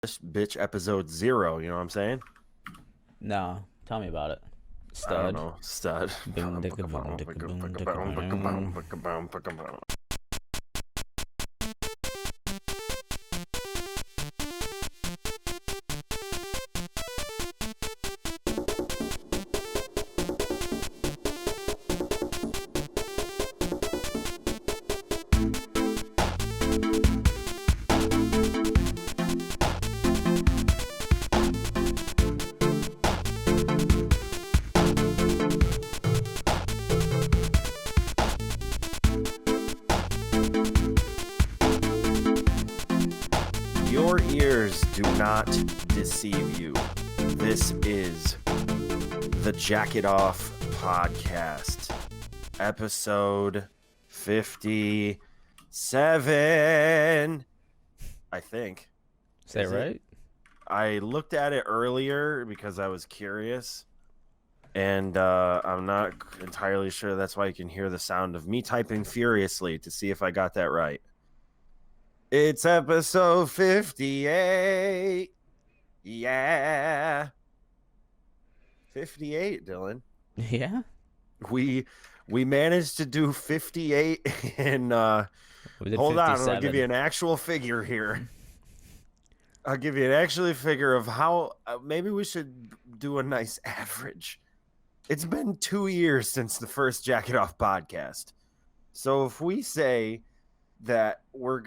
This bitch episode 0, you know what I'm saying? No, tell me about it. I don't Stud. know. Stud. Boom, dicka, boom, dicka, boom, dicka, boom. Your ears do not deceive you. This is the Jack It Off podcast, episode 57, I think. Say it right? I looked at it earlier because I was curious, and I'm not entirely sure. That's why you can hear the sound of me typing furiously to see if I got that right. It's episode 58. Yeah. 58, Dillon. Yeah. We managed to do 58 in We did hold on, 57. I'll give you an actual figure here. I'll give you an actual figure of how maybe we should do a nice average. It's been 2 years since the first Jack It Off podcast. So if we say that we're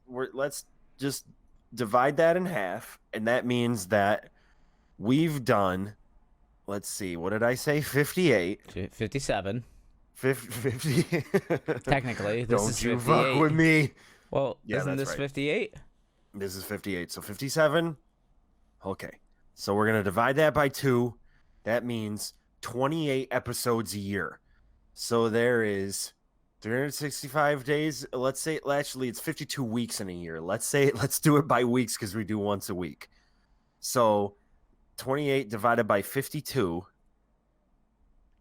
let's just divide that in half, and that means that we've done, let's see, what did I say? 58. 57. 50. Technically, this Don't is you 58. fuck with me. Well, Yeah, isn't that's this right. 58? This is 58. So 57. Okay. So we're going to divide that by 2. That means 28 episodes a year. So there is 365 days. Let's say, actually, it's 52 weeks in a year. Let's do it by weeks because we do once a week. So 28 divided by 52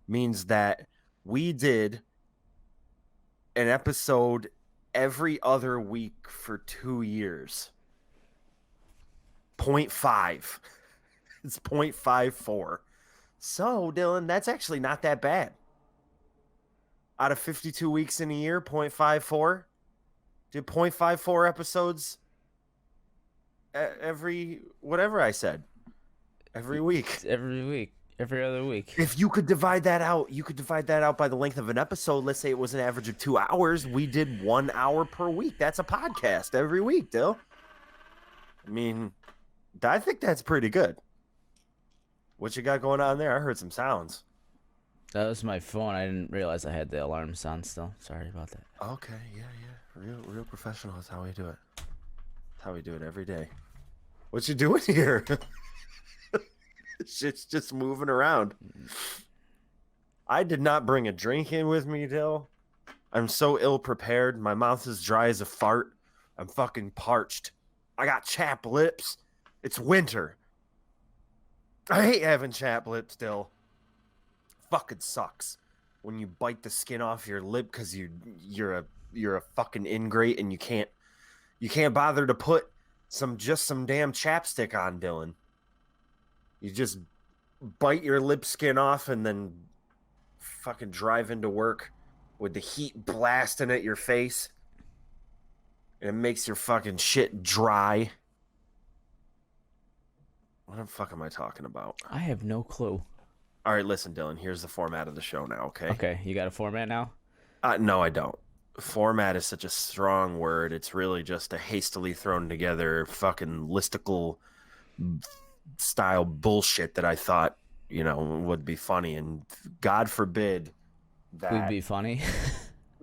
means that we did an episode every other week for 2 years. 0.5. It's 0.54. So, Dillon, that's actually not that bad. Out of 52 weeks in a year, 0.54. Did 0.54 episodes every, whatever I said, every week. Every week. Every other week. If you could divide that out, by the length of an episode. Let's say it was an average of 2 hours. We did 1 hour per week. That's a podcast every week, Dill. I mean, I think that's pretty good. What you got going on there? I heard some sounds. That was my phone. I didn't realize I had the alarms on still. Sorry about that. Okay, yeah. Real professional is how we do it. That's how we do it every day. What you doing here? Shit's just moving around. I did not bring a drink in with me, Dill. I'm so ill prepared. My mouth is dry as a fart. I'm fucking parched. I got chapped lips. It's winter. I hate having chapped lips, Dill. Fucking sucks when you bite the skin off your lip because you're a fucking ingrate and you can't bother to put some damn chapstick on, Dylan. You just bite your lip skin off and then fucking drive into work with the heat blasting at your face. And it makes your fucking shit dry. What the fuck am I talking about? I have no clue. All right, listen, Dylan. Here's the format of the show now, okay? Okay, you got a format now? No, I don't. Format is such a strong word. It's really just a hastily thrown together fucking listicle style bullshit that I thought, would be funny. And God forbid that We'd be funny.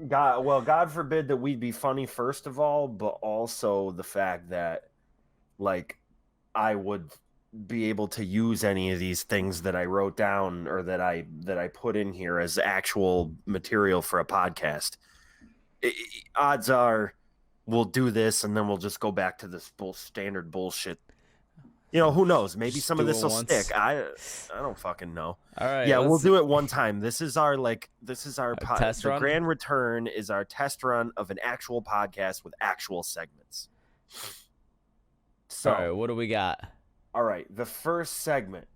God forbid that we'd be funny, first of all, but also the fact that, like, I would be able to use any of these things that I wrote down or that I put in here as actual material for a podcast. Odds are we'll do this and then we'll just go back to this standard bullshit. Who knows? Maybe Just some of do this it will once. stick. I don't fucking know. All right. Yeah, we'll let's- do it one time. This is our test the run? grand return is our test run of an actual podcast with actual segments. So, All right, what do we got? all right, the first segment,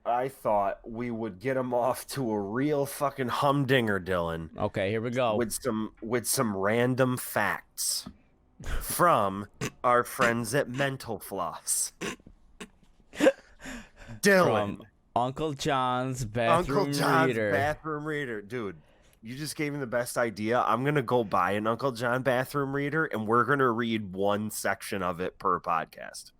I thought we would get them off to a real fucking humdinger, Dylan, Okay, here we go. with some random facts from our friends at Mental Floss. Dylan, From Uncle John's Uncle bathroom John's reader. bathroom reader, dude. You just gave me the best idea. I'm gonna go buy an Uncle John bathroom reader, and we're gonna read one section of it per podcast.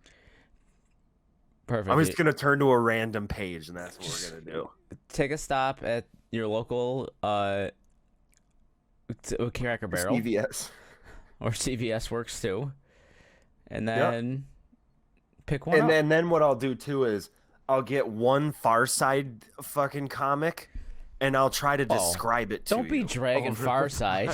Perfect. I'm just gonna turn to a random page, and that's what we're gonna do. Take a stop at your local Cracker Barrel CVS. or CVS works too, and then pick one And up. then what I'll do too is I'll get one Far Side fucking comic, and I'll try to describe it to you. Don't be dragging over Far the Side.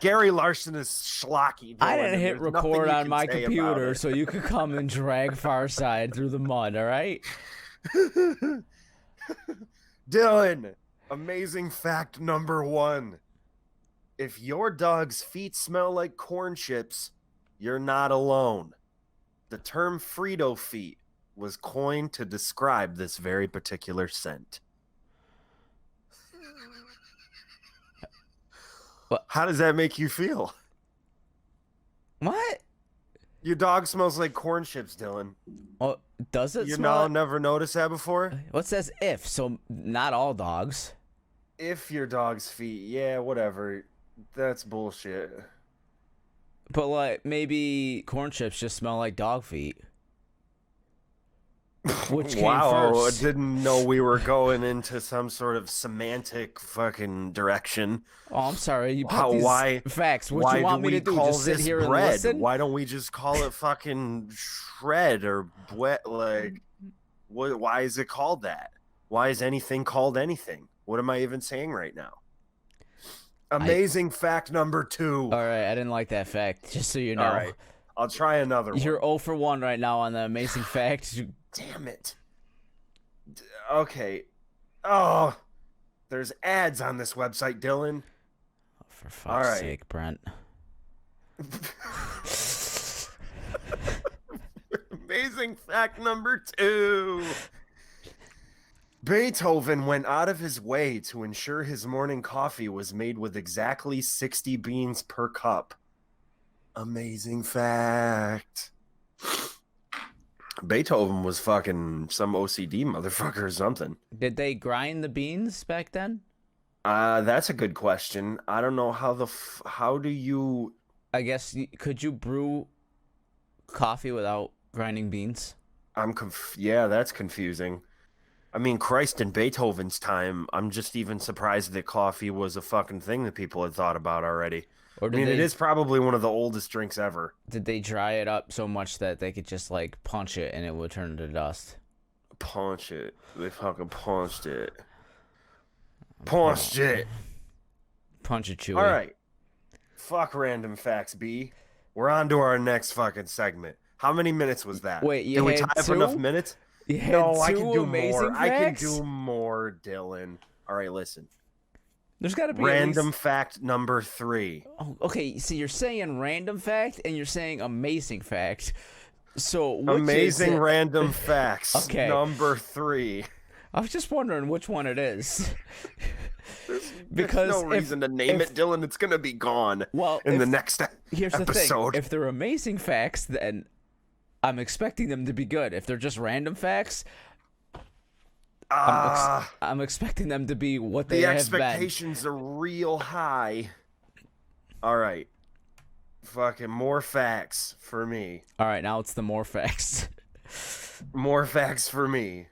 Gary Larson is schlocky. Dylan, I didn't and hit there's nothing record you on can my say about computer it. so you could come and drag Far Side through the mud, all right? Dylan, amazing fact number 1. If your dog's feet smell like corn chips, you're not alone. The term Frito feet was coined to describe this very particular scent. What? How does that make you feel? What? Your dog smells like corn chips, Dylan. Oh, does it You smell? never noticed that before? What says if? So not all dogs. If your dog's feet, yeah, whatever. That's bullshit. But like maybe corn chips just smell like dog feet. Which came Wow, first? I didn't know we were going into some sort of semantic fucking direction. Oh, I'm sorry. You Wow, put these why- facts. What Why you want do me we to do? call Just sit this here and bread? listen? Why don't we just call it fucking shred or wet? Like, what? Why is it called that? Why is anything called anything? What am I even saying right now? Amazing fact number 2. All right, I didn't like that fact. Just so you know. All right, I'll try another one. You're 0 for 1 right now on the amazing fact. Damn it. Okay. Oh, there's ads on this website, Dylan. For fuck's All right. sake, Brent. Amazing fact number 2. Beethoven went out of his way to ensure his morning coffee was made with exactly 60 beans per cup. Amazing fact. Beethoven was fucking some OCD motherfucker or something. Did they grind the beans back then? That's a good question. I don't know how do you... I guess could you brew coffee without grinding beans? Yeah, that's confusing. I mean, Christ, in Beethoven's time, I'm just even surprised that coffee was a fucking thing that people had thought about already. Or I mean, it is probably one of the oldest drinks ever. Did they dry it up so much that they could just like punch it and it would turn to dust? Punch it. They fucking punched it. Punched it. Punch it, Chewy. All right. Fuck random facts, B. We're on to our next fucking segment. How many minutes was that? Wait, you Did we had tie up two? enough minutes? You had No, I two can do amazing more. I can facts? do more, Dylan. All right, listen. There's got to be at Random least... fact number 3. Oh, okay, so you're saying random fact and you're saying amazing fact. So which Amazing is it? random facts. Okay. Number 3. I was just wondering which one it is. There's Because no reason to name it, Dylan. It's gonna be gone. Well, in the if- next Here's episode. the thing: if they're amazing facts, then I'm expecting them to be good. If they're just random facts, I'm expecting them to be what they the have expectations are real high. All right, fucking more facts for me. been. All right, now it's the more facts. More facts for me.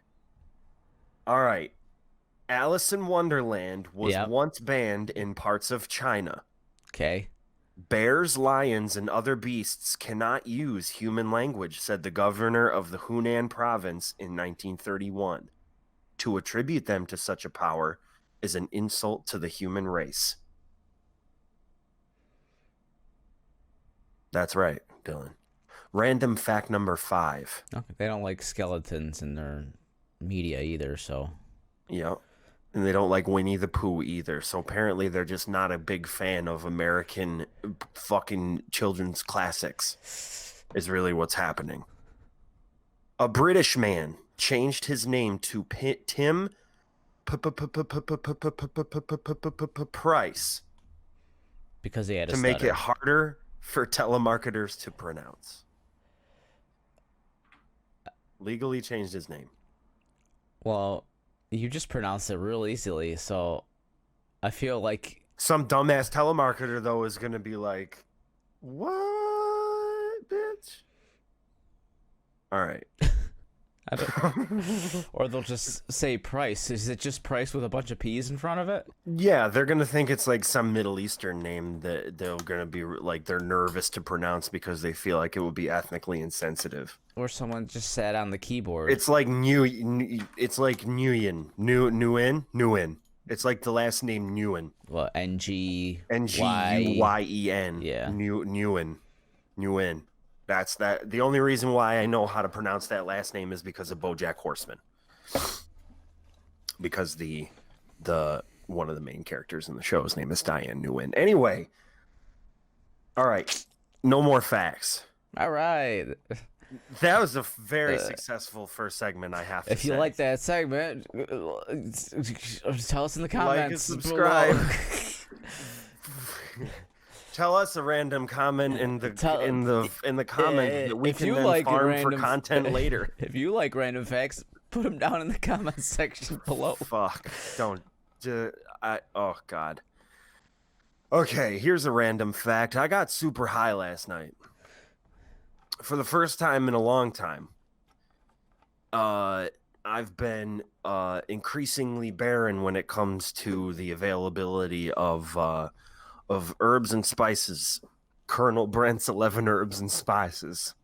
All right. Alice in Wonderland was Yep. once banned in parts of China. Okay. Bears, lions, and other beasts cannot use human language, said the governor of the Hunan province in 1931. To attribute them to such a power is an insult to the human race. That's right, Dylan. Random fact number 5. Okay. They don't like skeletons in their media either, so. Yep. And they don't like Winnie the Pooh either. So apparently they're just not a big fan of American fucking children's classics, is really what's happening. A British man changed his name to Tim Price Because he had to make it harder for telemarketers to pronounce. Legally changed his name. Well, you just pronounced it real easily, so I feel like Some dumbass telemarketer, though, is going to be like, what, bitch? All right. I don't, or they'll just say Price. Is it just Price with a bunch of P's in front of it? Yeah, they're going to think it's like some Middle Eastern name that they're going to be like, they're nervous to pronounce because they feel like it would be ethnically insensitive. Or someone just sat on the keyboard. It's like Nguyen. It's like the last name Nguyen. Well, N-G... Nguyen. Yeah. Nguyen. That's that. The only reason why I know how to pronounce that last name is because of BoJack Horseman. Because the one of the main characters in the show's name is Diane Nguyen. Anyway. All right. No more facts. All right. That was a very successful first segment, I have to say. If you like that segment, tell us in the comments. Like and subscribe. Tell us a random comment in the comment that we can then farm for content later. If you like random facts, put them down in the comments section below. Fuck. Don't. Oh, God. Okay, here's a random fact. I got super high last night. For the first time in a long time. I've been increasingly barren when it comes to the availability of herbs and spices. Colonel Brent's 11 herbs and spices.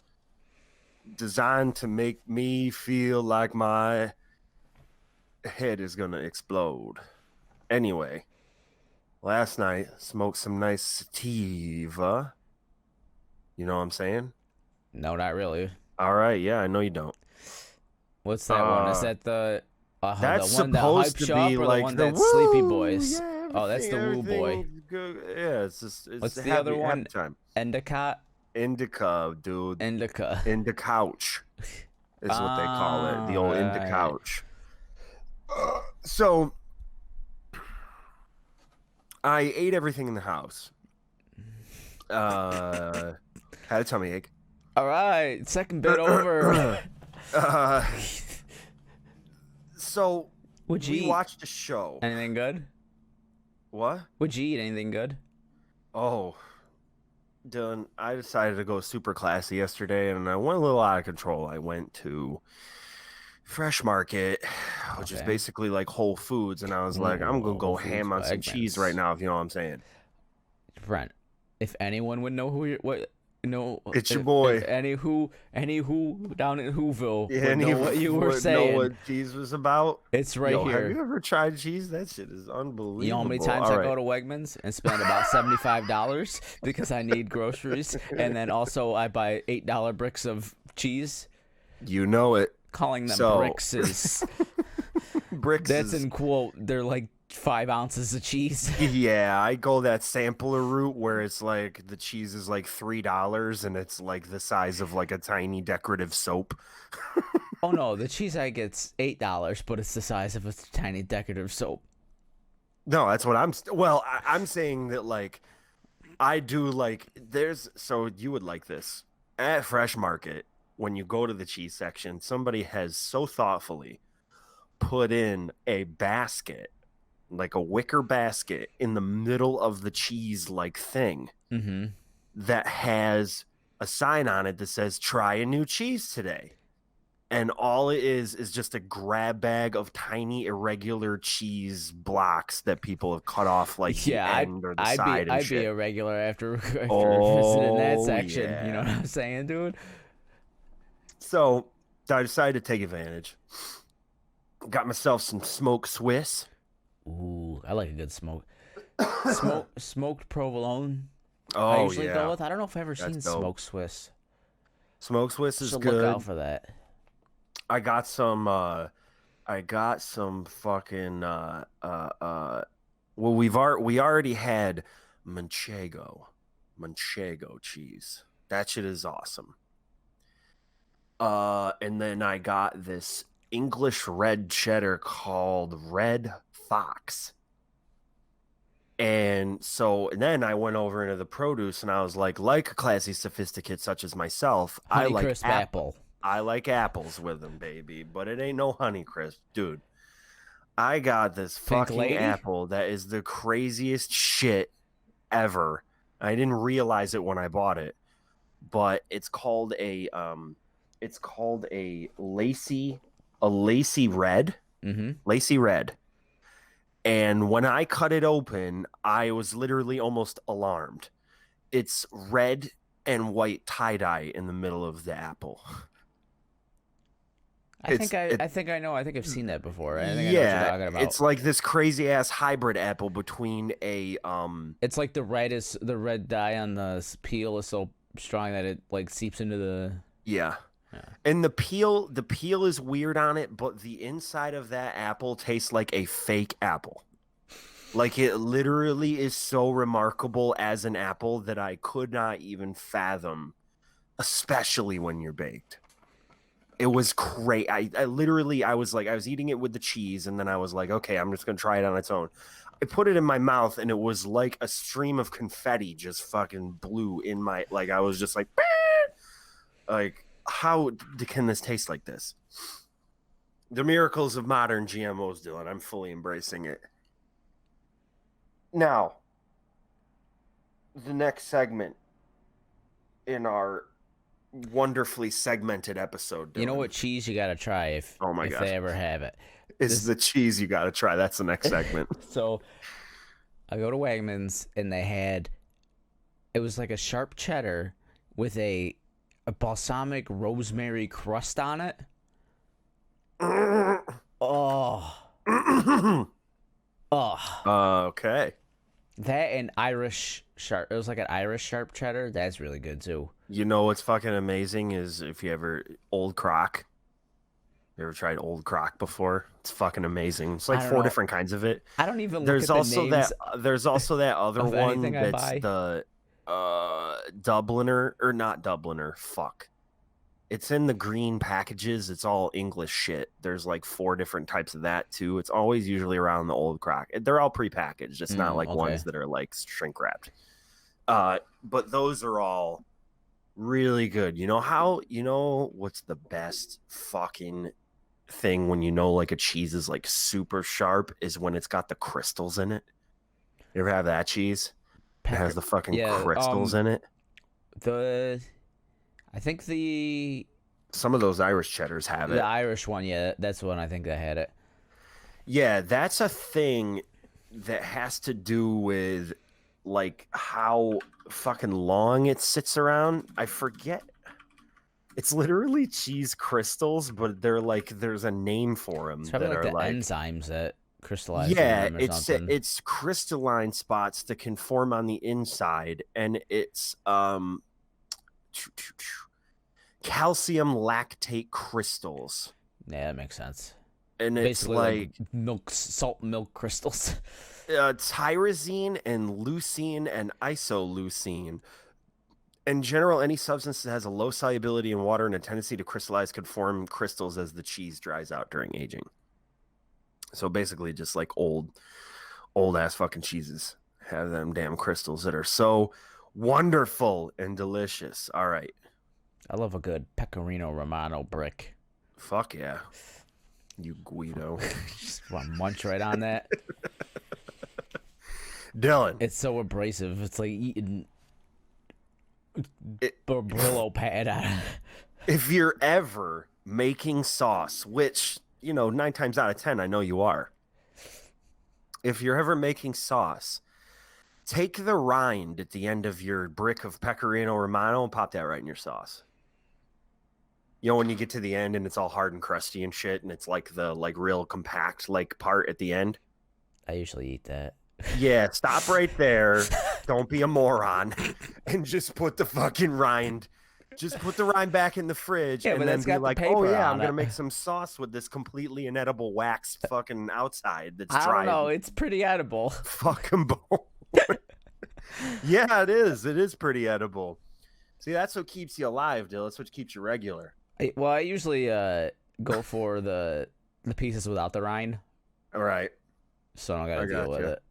Designed to make me feel like my head is going to explode. Anyway, last night, smoked some nice sativa. You know what I'm saying? No, not really. All right, yeah, I know you don't. What's that one? Is that the that's the one that supposed hype to shop be or like the one the that's woo, Sleepy Boys? yeah, Oh, that's the Woo Boy. Yeah, it's just What's the happy, other one? happy time. Endicott? Indica, dude. Indica. Indicouch is what they call it. The old Right. Indicouch. So I ate everything in the house. Had a tummy ache. All right, second bit over. So Would you we eat watched a show. anything good? What? Would you eat anything good? Oh, Dillon, I decided to go super classy yesterday, and I went a little out of control. I went to Fresh Market, which is Okay. basically like Whole Foods, and I was like, I'm gonna go Whole Foods ham on some Wegmans. cheese right now, if you know what I'm saying. Brent, if anyone would know who you're, It's your boy. If any who down in Whoville Yeah, would and know what you were would saying. know what cheese was about. It's right Yo, here. Have you ever tried cheese? That shit is unbelievable. You know how many times All I right. go to Wegmans and spend about $75 because I need groceries, and then also I buy $8 bricks of cheese. You know it. Calling them So- bricks is Bricks that's is... in quote. They're like 5 ounces of cheese. Yeah, I go that sampler route where it's like the cheese is like $3 and it's like the size of like a tiny decorative soap. Oh no, the cheese I get's $8, but it's the size of a tiny decorative soap. No, that's what I'm saying that like I do like so you would like this at Fresh Market when you go to the cheese section, somebody has so thoughtfully put in a basket, like a wicker basket in the middle of the cheese like thing Mm-hmm. that has a sign on it that says try a new cheese today. And all it is just a grab bag of tiny irregular cheese blocks that people have cut off like the end or the side and I'd shit. be a regular after visiting that Oh, section. yeah. You know what I'm saying, dude? So I decided to take advantage. Got myself some smoked Swiss. Ooh, I like a good smoke. Smoked provolone. I Oh usually yeah, go with. I don't know if I've ever seen dope. smoked Swiss. smoked Swiss is Should good. look out for that. I got some I got some fucking well, we already had manchego cheese. That shit is awesome. And then I got this English red cheddar called Red Fox. And then I went over into the produce and I was like a classy sophisticate such as myself, I like Honeycrisp apple. I like apples with them, baby, but it ain't no Honeycrisp, dude. I got this Pink fucking lady? apple that is the craziest shit ever. I didn't realize it when I bought it, but it's called a lacy red. Mm-hmm. Lacy red. And when I cut it open, I was literally almost alarmed. It's red and white tie-dye in the middle of the apple. I think I know. I think I've seen that before. I think I know what Yeah, you're talking about. it's like this crazy ass hybrid apple between a It's like the red dye on the peel is so strong that it like seeps into the. yeah. Yeah. And the peel is weird on it, but the inside of that apple tastes like a fake apple. Like it literally is so remarkable as an apple that I could not even fathom, especially when you're baked. It was great. I was eating it with the cheese, and then I was like, okay, I'm just gonna try it on its own. I put it in my mouth, and it was like a stream of confetti just fucking blew in my, like, I was just like, like, how can this taste like this? The miracles of modern GMOs, Dillon. I'm fully embracing it. Now, the next segment in our wonderfully segmented episode, Dillon. You know what cheese you gotta try if they ever have it. Is the cheese you gotta try. That's the next segment. So I go to Wegmans and it was like a sharp cheddar with a balsamic rosemary crust on it. Oh. Okay. That and Irish sharp. It was like an Irish sharp cheddar. That's really good too. You know what's fucking amazing is if you ever Old Crock. You ever tried Old Crock before? It's fucking amazing. It's like 4 different kinds of it. I don't even. There's look at also the names that. There's also that other of one anything I that's buy. the Dubliner or not Dubliner. Fuck. It's in the green packages. It's all English shit. There's like 4 different types of that too. It's always usually around the Old Crock. They're all prepackaged. It's not like ones that are like shrink wrapped. But those are all really good. You know what's the best fucking thing when you know like a cheese is like super sharp is when it's got the crystals in it. You ever have that cheese? It has the fucking crystals in it. I think some of those Irish cheddars have it. The Irish one, yeah, that's the one I think that had it. Yeah, that's a thing that has to do with like how fucking long it sits around. I forget. It's literally cheese crystals, but they're like there's a name for them. It's probably that like are the enzymes that crystallize. Yeah, them or something. it's crystalline spots that can form on the inside, and it's calcium lactate crystals. Yeah, that makes sense. And it's basically like salt milk crystals. Tyrosine and leucine and isoleucine. In general, any substance that has a low solubility in water and a tendency to crystallize could form crystals as the cheese dries out during aging. So basically just like old ass fucking cheeses have them damn crystals that are so wonderful and delicious. All right. I love a good Pecorino Romano brick. Fuck yeah. You Guido. Just want to munch right on that. Dillon. It's so abrasive. It's like eating Brillo pad out of it. If you're ever making sauce, which, 9 times out of 10, I know you are. If you're ever making sauce, take the rind at the end of your brick of Pecorino Romano and pop that right in your sauce. When you get to the end and it's all hard and crusty and shit, and it's like the real compact part at the end. I usually eat that. Yeah, stop right there. Don't be a moron. And just put the fucking rind Just put the rind back in the fridge Yeah, and but then that's be got the like, paper oh yeah, I'm on gonna it. make some sauce with this completely inedible wax fucking outside that's I dry. don't know. It's pretty edible. Fucking bone. Yeah, it is. It is pretty edible. See, that's what keeps you alive, Dill. That's what keeps you regular. Well, I usually go for the pieces without the rind, All right. so I don't got to deal with gotcha. it.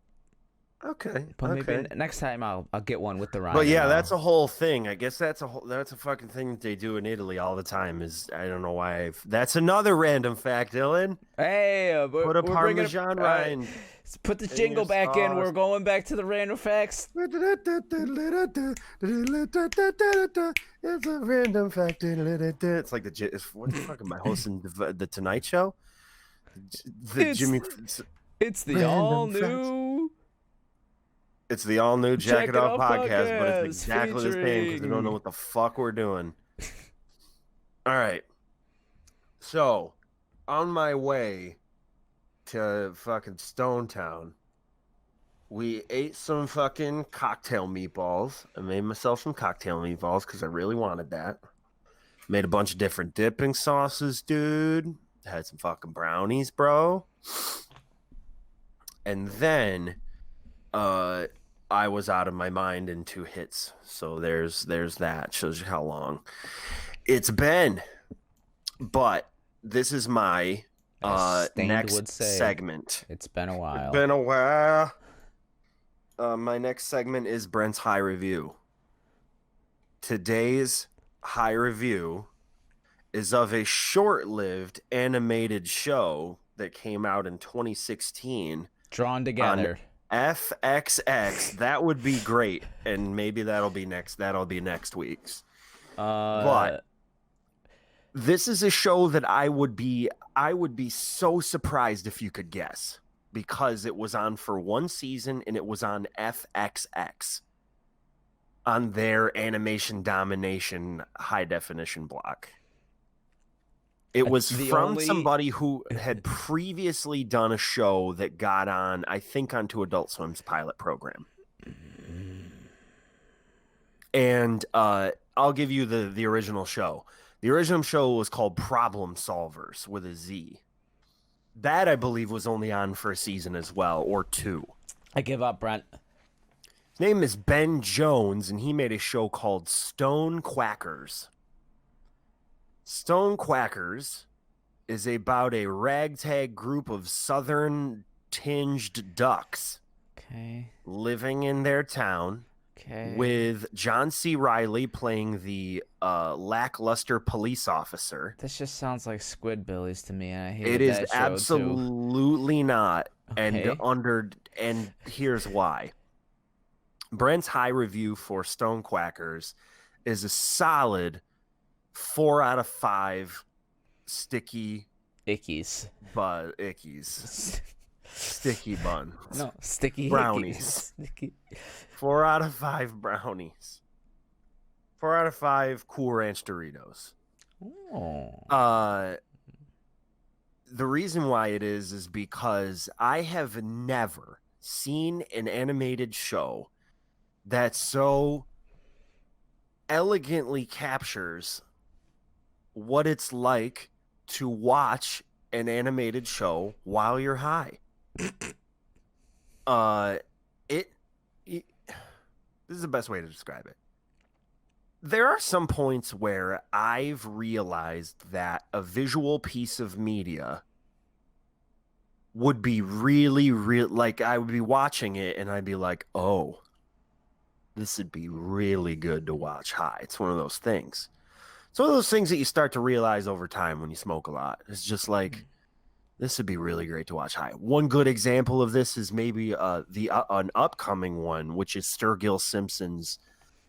Okay. But maybe okay. next time I'll get one with the rind. But yeah, and that's a whole thing. I guess that's a fucking thing that they do in Italy all the time. Is I don't know why. That's another random fact, Dylan. Hey, Put a we're bringing it. Parmesan rind. Put the in jingle your back in. We're sauce. going back to the random facts. It's a random fact. It's like what the fuck am I hosting the Tonight Show? It's the Random all facts. new. It's the all new Jack It Off podcast, but it's podcast exactly the same because we don't know featuring- what the fuck we're doing. All right. So, on my way to fucking Stone Town, we ate some fucking cocktail meatballs. I made myself some cocktail meatballs because I really wanted that. Made a bunch of different dipping sauces, dude. Had some fucking brownies, bro. And then I was out of my mind in 2 hits. So there's that. Shows you how long it's been. But this is my As Stained would next say, segment. It's been a while. It's been a while. My next segment is Brent's High Review. Today's high review is of a short-lived animated show that came out in 2016. Drawn together. FXX. That would be great, and maybe that'll be next week's. But this is a show that I would be so surprised if you could guess, because it was on for 1 season and it was on FXX on their animation domination high definition block. It was from somebody who had previously done a show that got on, I think, onto Adult Swim's pilot program. And I'll give you the original show. The original show was called Problem Solvers with a Z. That, I believe, was only on for a season as well, or 2. I give up, Brent. His name is Ben Jones, and he made a show called Stone Quackers. Stone Quackers is about a ragtag group of southern-tinged ducks living in their town, with John C. Reilly playing the lackluster police officer. This just sounds like Squidbillies to me, and I hate it. It that is show absolutely not, Okay. and here's why. Brent's high review for Stone Quackers is a solid 4 out of 5 sticky Ickies. ickies. Sticky bun. No, sticky brownies. Sticky. 4 out of 5 brownies. 4 out of 5 Cool Ranch Doritos. Oh. The reason why it is because I have never seen an animated show that so elegantly captures what it's like to watch an animated show while you're high. This is the best way to describe it. There are some points where I've realized that a visual piece of media would be really, like I would be watching it and I'd be like, oh, this would be really good to watch high. It's one of those things. It's one of those things that you start to realize over time when you smoke a lot. It's just like, this would be really great to watch high. One good example of this is maybe an upcoming one, which is Sturgill Simpson's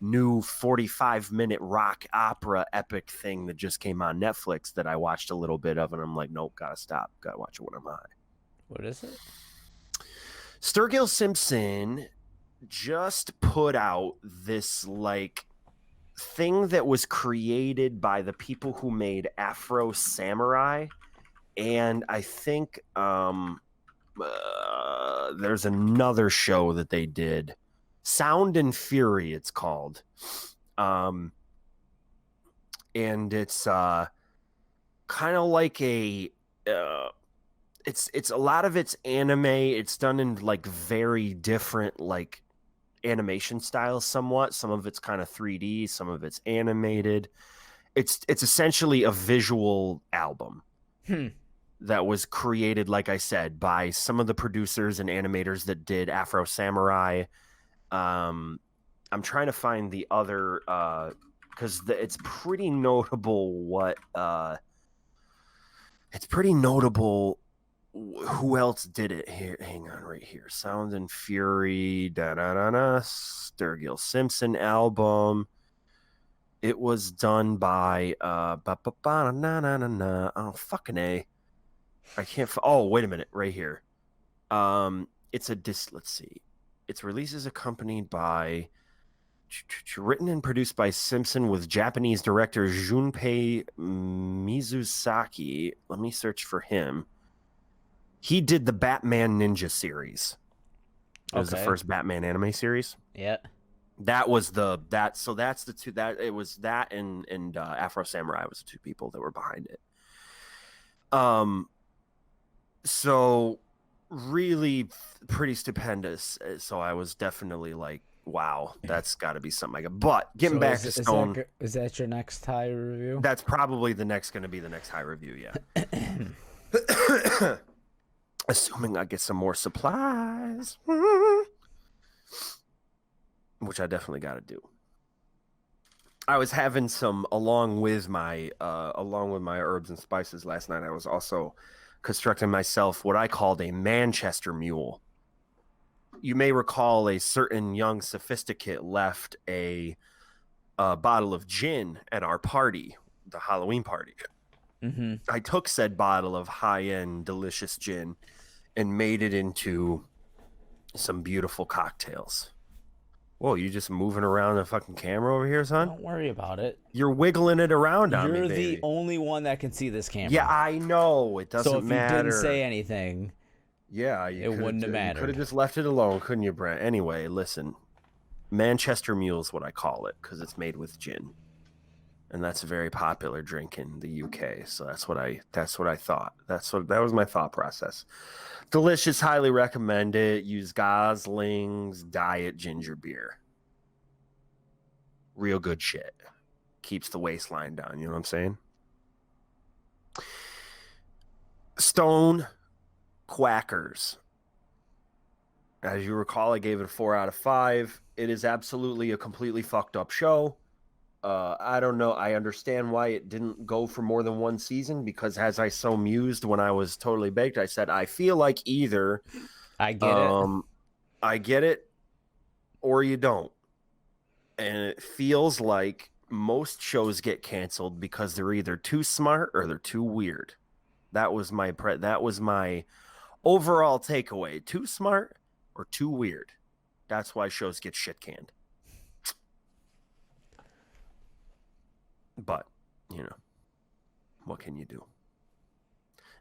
new 45-minute rock opera epic thing that just came on Netflix that I watched a little bit of, and I'm like, nope, gotta stop. Gotta watch it when I'm high. What is it? Sturgill Simpson just put out this like thing that was created by the people who made Afro Samurai, and I think there's another show that they did, Sound and Fury it's called. and it's kind of like a it's a lot of it's anime. It's done in like very different like animation styles somewhat. Some of it's kind of 3D, some of it's animated. It's essentially a visual album Hmm. that was created, like I said, by some of the producers and animators that did Afro Samurai. I'm trying to find the other because it's pretty notable what it's pretty notable who else did it here. Hang on, right here. Sound and Fury, da da da da. Sturgill Simpson album. It was done by oh fucking A. I can't oh, wait a minute, right here. It's a let's see. Its release is accompanied by written and produced by Simpson with Japanese director Junpei Mizusaki. Let me search for him. He did the Batman Ninja series. It was the first Batman anime series. Yeah. That was so that's the two that it was that and Afro Samurai was the two people that were behind it. So really pretty stupendous. So I was definitely like, wow, that's got to be something I got. But getting back to Stone, is that your next high review? That's probably going to be the next high review. Yeah. Assuming I get some more supplies, which I definitely got to do. I was having some along with my herbs and spices last night. I was also constructing myself what I called a Manchester mule. You may recall a certain young sophisticate left a bottle of gin at our party, the Halloween party. Mm-hmm. I took said bottle of high-end delicious gin and made it into some beautiful cocktails. Whoa, you just moving around the fucking camera over here, son? Don't worry about it. You're wiggling it around on me, You're baby. the only one that can see this camera. Yeah, I know. It doesn't matter. So if you didn't say anything, yeah, it wouldn't have mattered. You could have just left it alone, couldn't you, Brent? Anyway, listen. Manchester Mule is what I call it because it's made with gin. And that's a very popular drink in the UK. So that's what I thought. That was my thought process. Delicious, highly recommend it. Use Gosling's Diet Ginger Beer. Real good shit. Keeps the waistline down, you know what I'm saying? Stone Quackers. As you recall, I gave it a 4 out of 5. It is absolutely a completely fucked up show. I don't know. I understand why it didn't go for more than one season because, as I so mused when I was totally baked, I said I feel like either I get it, or you don't. And it feels like most shows get canceled because they're either too smart or they're too weird. That was my overall takeaway. Too smart or too weird. That's why shows get shit canned. But, what can you do?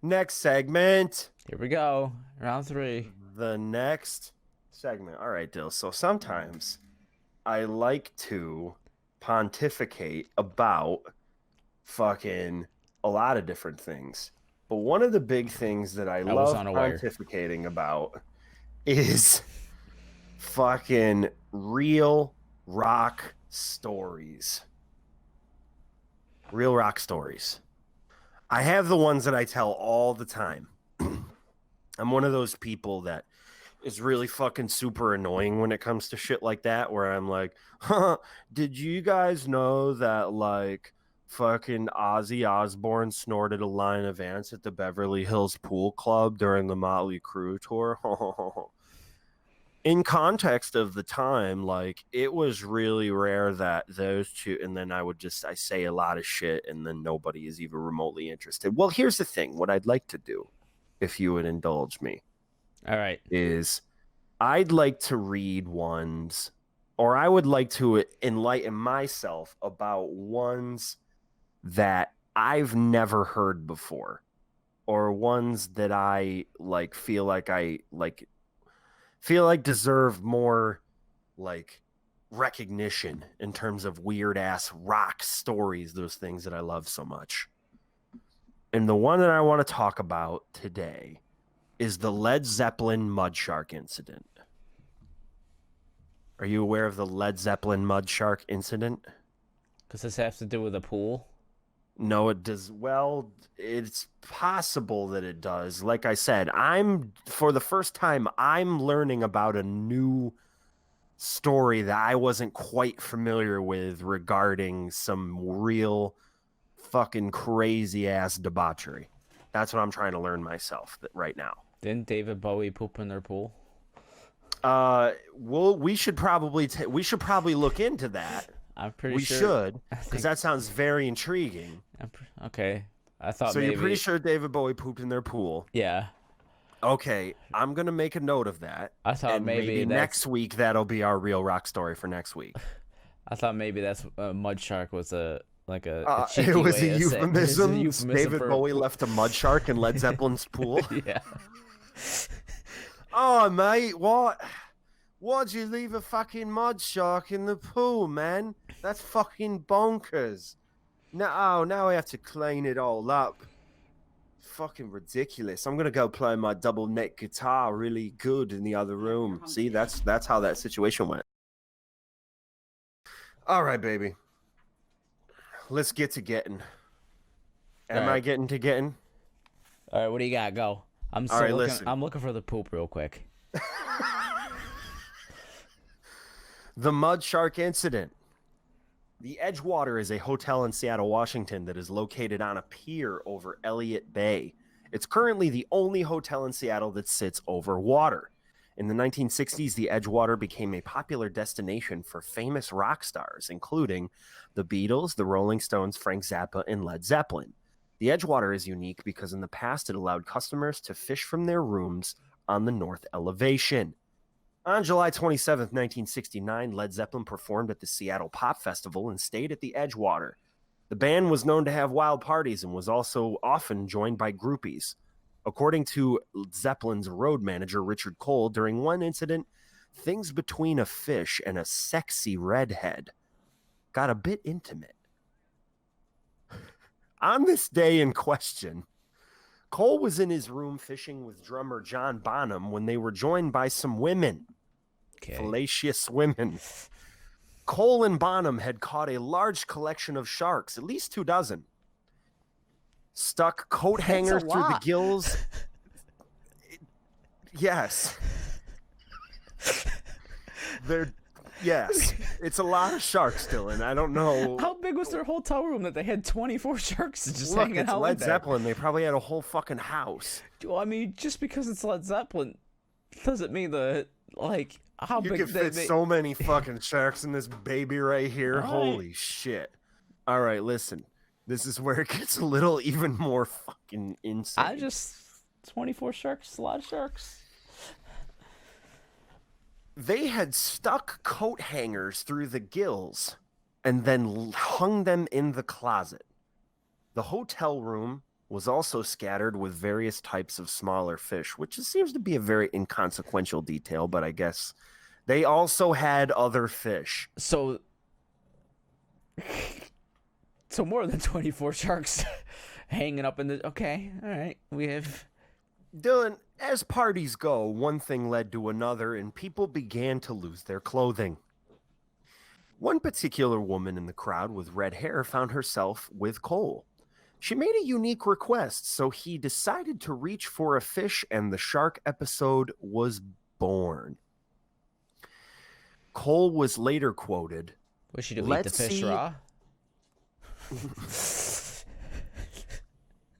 Next segment. Here we go. Round 3. The next segment. All right, Dill. So sometimes I like to pontificate about fucking a lot of different things. But one of the big things that I love pontificating about is fucking real rock stories. Real rock stories. I have the ones that I tell all the time. I'm one of those people that is really fucking super annoying when it comes to shit like that, where I'm like, did you guys know that, like, fucking Ozzy Osbourne snorted a line of ants at the Beverly Hills Pool Club during the Motley Crue tour? In context of the time, like, it was really rare that those two, and then I say a lot of shit and then nobody is even remotely interested. Well, here's the thing. What I'd like to do, if you would indulge me, all right, is I'd like to read ones, or I would like to enlighten myself about ones that I've never heard before, or ones that I feel like deserve more, like, recognition in terms of weird ass rock stories, those things that I love so much. And the one that I want to talk about today is the Led Zeppelin mud shark incident. Are you aware of the Led Zeppelin mud shark incident? Does this have to do with a pool? No, it does. Well, it's possible that it does. Like I said, for the first time, I'm learning about a new story that I wasn't quite familiar with regarding some real fucking crazy ass debauchery. That's what I'm trying to learn myself right now. Didn't David Bowie poop in their pool? Well, we should probably look into that. I'm pretty we sure. should, because that sounds very intriguing. Okay, I thought. So maybe... you're pretty sure David Bowie pooped in their pool? Yeah. Okay, I'm gonna make a note of that. I thought maybe next week that'll be our real rock story for next week. I thought maybe that's mud shark was a cheeky it was way a of euphemism. Saying, euphemism David for... Bowie left a mud shark in Led Zeppelin's pool. Yeah. Oh mate, what? Why'd you leave a fucking mud shark in the pool, man? That's fucking bonkers. Now I have to clean it all up. Fucking ridiculous. I'm gonna go play my double neck guitar really good in the other room. See, that's how that situation went. All right, baby. Let's get to getting. Am I getting to getting? All right, what do you got? Go. I'm looking for the poop real quick. The mud shark incident. The Edgewater is a hotel in Seattle, Washington that is located on a pier over Elliott Bay. It's currently the only hotel in Seattle that sits over water. In the 1960s, the Edgewater became a popular destination for famous rock stars, including the Beatles, the Rolling Stones, Frank Zappa, and Led Zeppelin. The Edgewater is unique because in the past it allowed customers to fish from their rooms on the north elevation. On July 27, 1969, Led Zeppelin performed at the Seattle Pop Festival and stayed at the Edgewater. The band was known to have wild parties and was also often joined by groupies. According to Zeppelin's road manager, Richard Cole, during one incident, things between a fish and a sexy redhead got a bit intimate. On this day in question, Cole was in his room fishing with drummer John Bonham when they were joined by some women. Okay. Fallacious women. Cole and Bonham had caught a large collection of sharks, at least 24, stuck coat hangers through the gills. Yes. Yes. It's a lot of sharks, Dillon. I don't know. How big was their hotel room that they had 24 sharks just Look, hanging it's out Led in there? Zeppelin. They probably had a whole fucking house. Well, I mean, just because it's Led Zeppelin doesn't mean that, like, how you big... You could fit so many fucking sharks in this baby right here. Holy shit. All right, listen. This is where it gets a little even more fucking insane. 24 sharks, a lot of sharks. They had stuck coat hangers through the gills and then hung them in the closet. The hotel room was also scattered with various types of smaller fish, which seems to be a very inconsequential detail, but I guess they also had other fish. So more than 24 sharks hanging up in the... Okay, all right. We have... Dillon, as parties go, one thing led to another, and people began to lose their clothing. One particular woman in the crowd with red hair found herself with Cole. She made a unique request, so he decided to reach for a fish, and the shark episode was born. Cole was later quoted, "Wish she to eat the fish raw."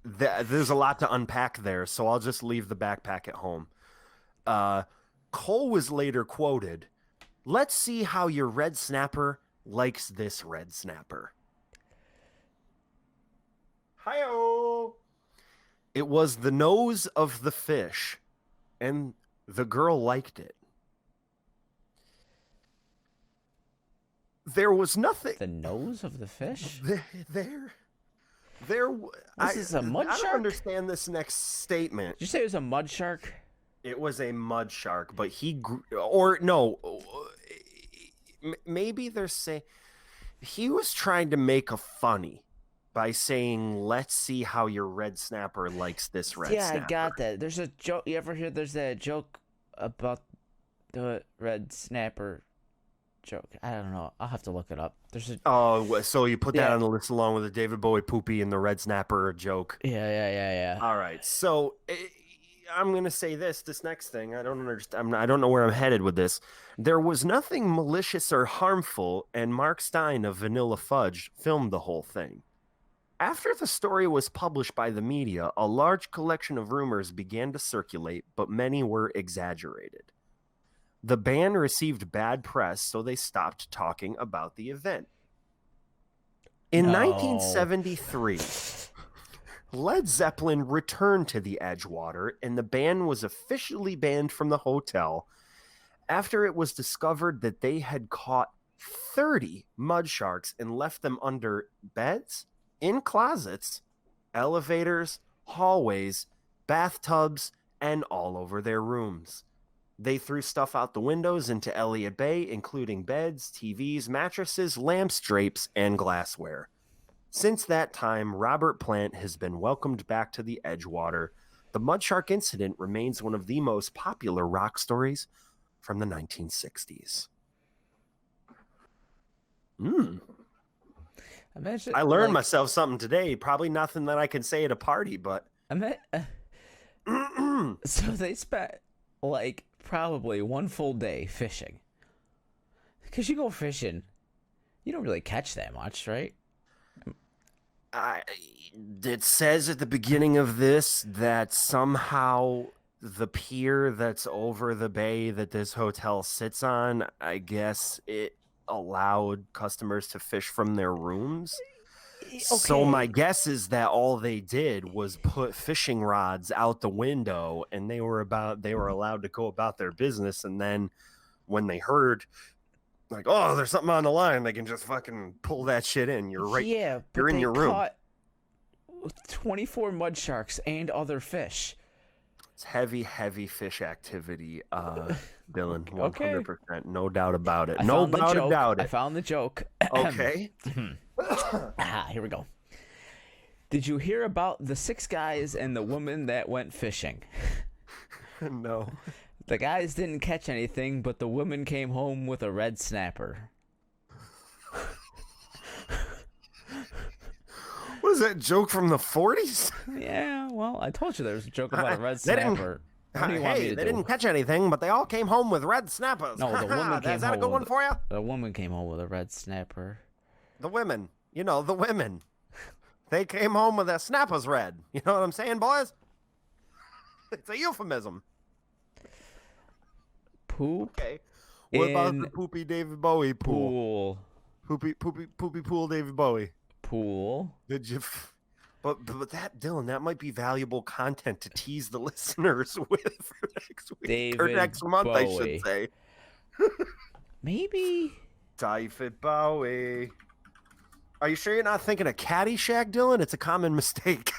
There's a lot to unpack there, so I'll just leave the backpack at home. Cole was later quoted, "Let's see how your red snapper likes this red snapper." Hi-oh! It was the nose of the fish, and the girl liked it. There was nothing. The nose of the fish? There. This is a mud shark? I don't understand this next statement. Did you say it was a mud shark? It was a mud shark, but maybe they're saying he was trying to make a funny by saying, "Let's see how your red snapper likes this red Yeah, I snapper." got that. There's a joke. You ever hear there's that joke about the red snapper joke? I don't know. I'll have to look it up. There's a Oh, so you put that Yeah. on the list along with the David Bowie poopy and the red snapper joke. yeah. All right, so I'm gonna say this next thing. I don't understand. I don't know where I'm headed with this. There was nothing malicious or harmful, and Mark Stein of Vanilla Fudge filmed the whole thing. After the story was published by the media, a large collection of rumors began to circulate, but many were exaggerated. The band received bad press, so they stopped talking about the event. In No. 1973, Led Zeppelin returned to the Edgewater, and the band was officially banned from the hotel after it was discovered that they had caught 30 mud sharks and left them under beds, in closets, elevators, hallways, bathtubs, and all over their rooms. They threw stuff out the windows into Elliott Bay, including beds, TVs, mattresses, lamps, drapes, and glassware. Since that time, Robert Plant has been welcomed back to the Edgewater. The mud shark incident remains one of the most popular rock stories from the 1960s. Imagine, I learned myself something today. Probably nothing that I can say at a party, but so they spent like probably one full day fishing. Because you go fishing, you don't really catch that much, right? It says at the beginning of this that somehow the pier that's over the bay that this hotel sits on, I guess it allowed customers to fish from their rooms. So my guess is that all they did was put fishing rods out the window, and they were allowed to go about their business. And then when they heard, like, oh, there's something on the line, they can just fucking pull that shit in. You're right. Yeah, but you're in your room. Caught 24 mud sharks and other fish. It's heavy fish activity, Dillon. 100%. Okay. No doubt about it. I No doubt about it. I found the joke. Okay. Here we go. Did you hear about the 6 guys and the woman that went fishing? No. The guys didn't catch anything, but the woman came home with a red snapper. What is that joke from the 40s? Yeah, well, I told you there was a joke about a red snapper. What do you want me to do? They didn't catch anything, but they all came home with red snappers. No, the woman came Is that a home good one with- for you? The woman came home with a red snapper. The women. You know, the women. They came home with their snappers red. You know what I'm saying, boys? It's a euphemism. Poop. Okay. What about In the poopy David Bowie pool? pool. Poopy pool David Bowie. Pool. Did you? But that, Dylan, that might be valuable content to tease the listeners with for next week or David next month, I Bowie. should say. Maybe. David Bowie. Are you sure you're not thinking of Caddyshack, Dylan? It's a common mistake.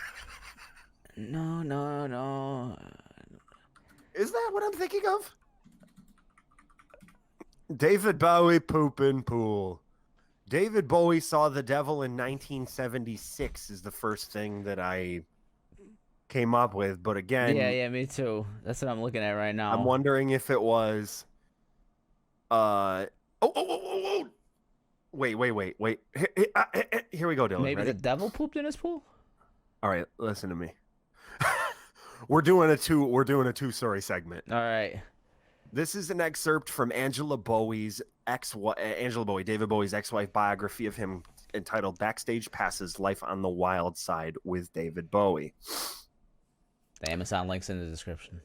No. Is that what I'm thinking of? David Bowie pooping pool. David Bowie saw the devil in 1976 is the first thing that I came up with. But again, Yeah, me too. That's what I'm looking at right now. I'm wondering if it was. Oh! Wait. Here we go, Dylan. Maybe Ready? the devil pooped in his pool? All right, listen to me. We're doing a two story segment. All right. This is an excerpt from David Bowie's ex-wife biography of him entitled Backstage Passes: Life on the Wild Side with David Bowie. The Amazon link's in the description.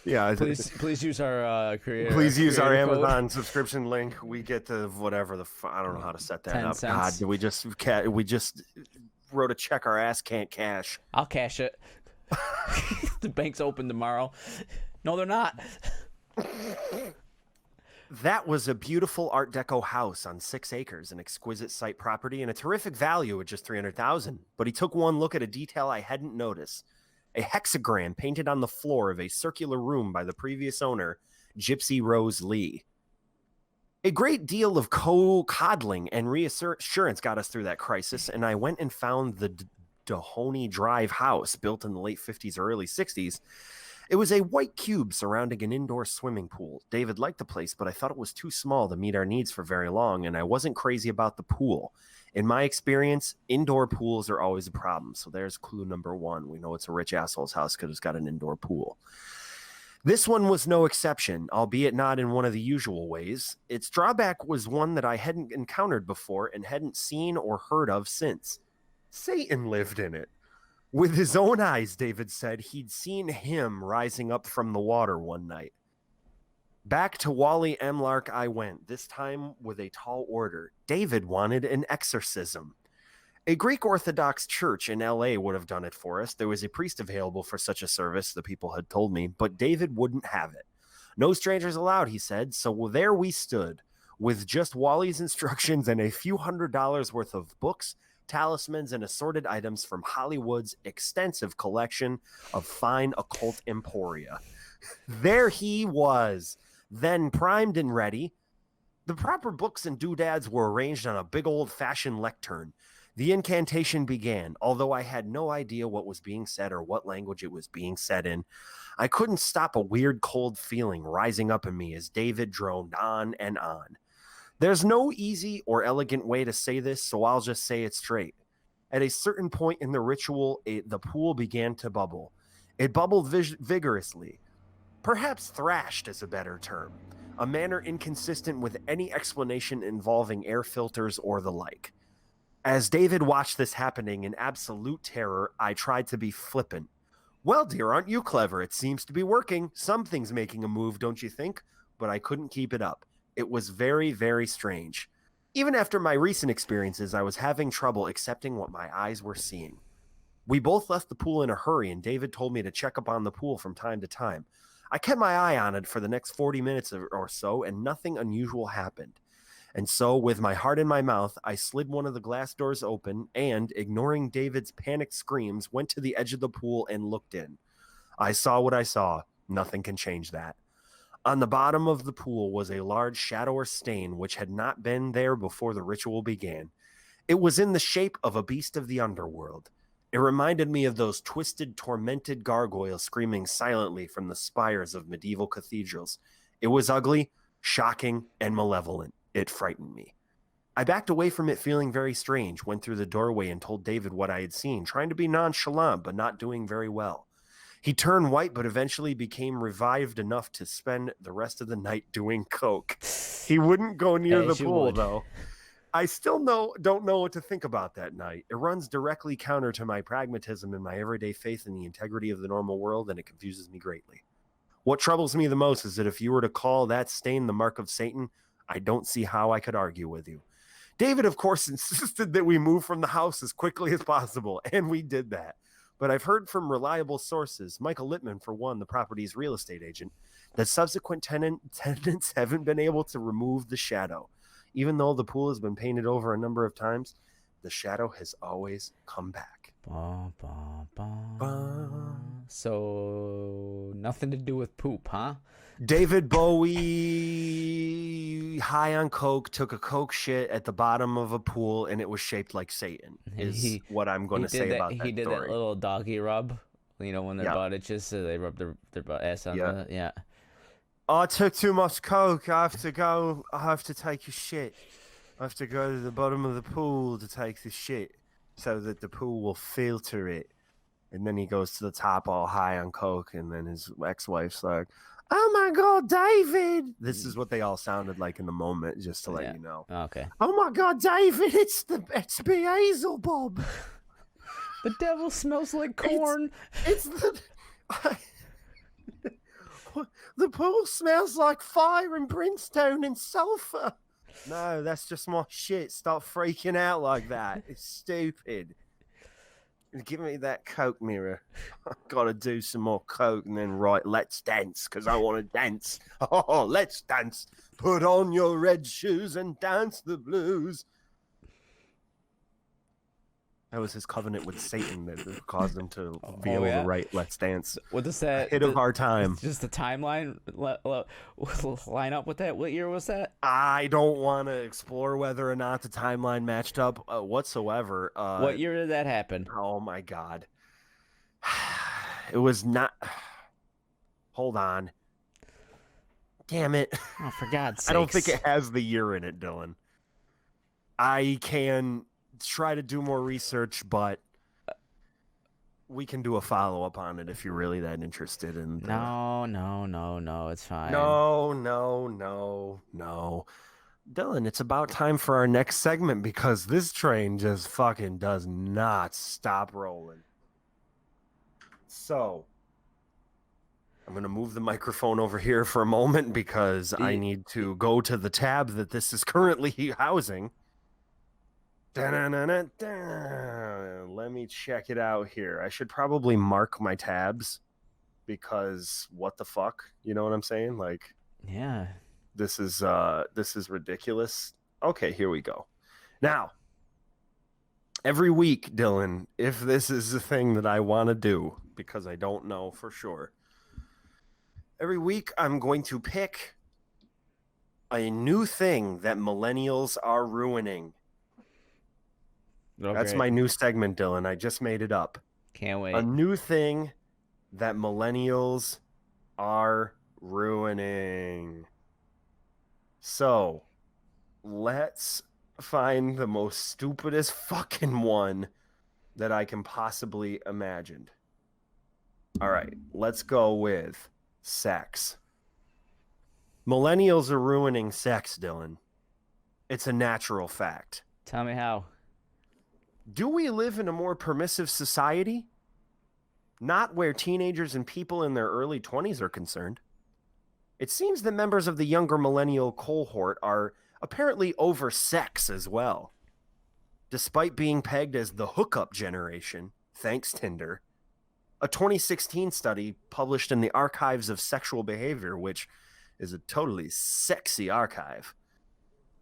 Yeah, Please use our creator. please use our creator code. Amazon subscription link. We get to whatever I don't know how to set that 10 up. cents. God, we just wrote a check our ass can't cash. I'll cash it. The bank's open tomorrow. No, they're not. That was a beautiful Art Deco house on 6 acres, an exquisite site property, and a terrific value at just $300,000. But he took one look at a detail I hadn't noticed: a hexagram painted on the floor of a circular room by the previous owner, Gypsy Rose Lee. A great deal of coddling and reassurance got us through that crisis, and I went and found the Dahoney Drive house built in the late 50s or early 60s. It was a white cube surrounding an indoor swimming pool. David liked the place, but I thought it was too small to meet our needs for very long, and I wasn't crazy about the pool. In my experience, indoor pools are always a problem. So there's clue number one. We know it's a rich asshole's house because it's got an indoor pool. This one was no exception, albeit not in one of the usual ways. Its drawback was one that I hadn't encountered before and hadn't seen or heard of since. Satan lived in it. With his own eyes, David said, he'd seen him rising up from the water one night. Back to Wally Emlark I went, this time with a tall order. David wanted an exorcism. A Greek Orthodox church in L.A. would have done it for us. There was a priest available for such a service, the people had told me, but David wouldn't have it. No strangers allowed, he said, so there we stood, with just Wally's instructions and a few $100s worth of books, talismans, and assorted items from Hollywood's extensive collection of fine occult emporia. There he was, then primed and ready. The proper books and doodads were arranged on a big old-fashioned lectern. The incantation began, although I had no idea what was being said or what language it was being said in. I couldn't stop a weird cold feeling rising up in me as David droned on and on. There's no easy or elegant way to say this, so I'll just say it straight. At a certain point in the ritual, the pool began to bubble. It bubbled vigorously. Perhaps thrashed is a better term, a manner inconsistent with any explanation involving air filters or the like. As David watched this happening in absolute terror, I tried to be flippant. Well, dear, aren't you clever? It seems to be working. Something's making a move, don't you think? But I couldn't keep it up. It was very, very strange. Even after my recent experiences, I was having trouble accepting what my eyes were seeing. We both left the pool in a hurry, and David told me to check up on the pool from time to time. I kept my eye on it for the next 40 minutes or so, and nothing unusual happened. And so, with my heart in my mouth, I slid one of the glass doors open and, ignoring David's panicked screams, went to the edge of the pool and looked in. I saw what I saw. Nothing can change that. On the bottom of the pool was a large shadow or stain which had not been there before the ritual began. It was in the shape of a beast of the underworld. It reminded me of those twisted, tormented gargoyles screaming silently from the spires of medieval cathedrals. It was ugly, shocking, and malevolent. It frightened me. I backed away from it feeling very strange, went through the doorway and told David what I had seen, trying to be nonchalant but not doing very well. He turned white but eventually became revived enough to spend the rest of the night doing coke. He wouldn't go near the pool, though. I still don't know what to think about that night. It runs directly counter to my pragmatism and my everyday faith in the integrity of the normal world, and it confuses me greatly. What troubles me the most is that if you were to call that stain the mark of Satan, I don't see how I could argue with you. David, of course, insisted that we move from the house as quickly as possible, and we did that. But I've heard from reliable sources, Michael Littman, for one, the property's real estate agent, that subsequent tenants haven't been able to remove the shadow. Even though the pool has been painted over a number of times, the shadow has always come back. Bah, bah, bah. Bah. So, nothing to do with poop, huh? David Bowie, high on coke, took a coke shit at the bottom of a pool, and it was shaped like Satan, is what I'm going to say about that story. He did that little doggy rub, when their butt itches, so they rub their butt ass on the, yeah. I took too much coke. I have to take a shit. I have to go to the bottom of the pool to take the shit so that the pool will filter it. And then he goes to the top all high on coke, and then his ex-wife's like, "Oh my God, David!" This is what they all sounded like in the moment, just to let you know. Okay. "Oh my God, David! It's Beelzebub. The devil smells like corn. The pool smells like fire and brimstone and sulfur." No, that's just my shit. Stop freaking out like that. It's stupid. Give me that coke mirror. I've got to do some more coke and then write "Let's dance" because I want to dance. Oh, let's dance. Put on your red shoes and dance the blues. That was his covenant with Satan that caused him to be Oh, able yeah? to write Let's Dance. What does that? Hit of our time. Just the timeline line up with that? What year was that? I don't want to explore whether or not the timeline matched up whatsoever. What year did that happen? Oh my God. It was not. Hold on. Damn it. Oh, for God's sakes. I don't think it has the year in it, Dylan. I can try to do more research, but we can do a follow-up on it if you're really that interested in the... No, it's fine. No. Dylan, it's about time for our next segment because this train just fucking does not stop rolling. So, I'm going to move the microphone over here for a moment because I need to go to the tab that this is currently housing. Da-na-na-na-da. Let me check it out here. I should probably mark my tabs because what the fuck? You know what I'm saying? Like, yeah. This is ridiculous. Okay, here we go. Now, every week, Dylan, if this is the thing that I want to do, because I don't know for sure, every week I'm going to pick a new thing that millennials are ruining. Oh, That's great. my new segment, Dylan. I just made it up. Can't wait. A new thing that millennials are ruining. So, let's find the most stupidest fucking one that I can possibly imagine. All right, let's go with sex. Millennials are ruining sex, Dylan. It's a natural fact. Tell me how. Do we live in a more permissive society? Not where teenagers and people in their early 20s are concerned. It seems that members of the younger millennial cohort are apparently over sex as well. Despite being pegged as the hookup generation, thanks Tinder, a 2016 study published in the Archives of Sexual Behavior, which is a totally sexy archive,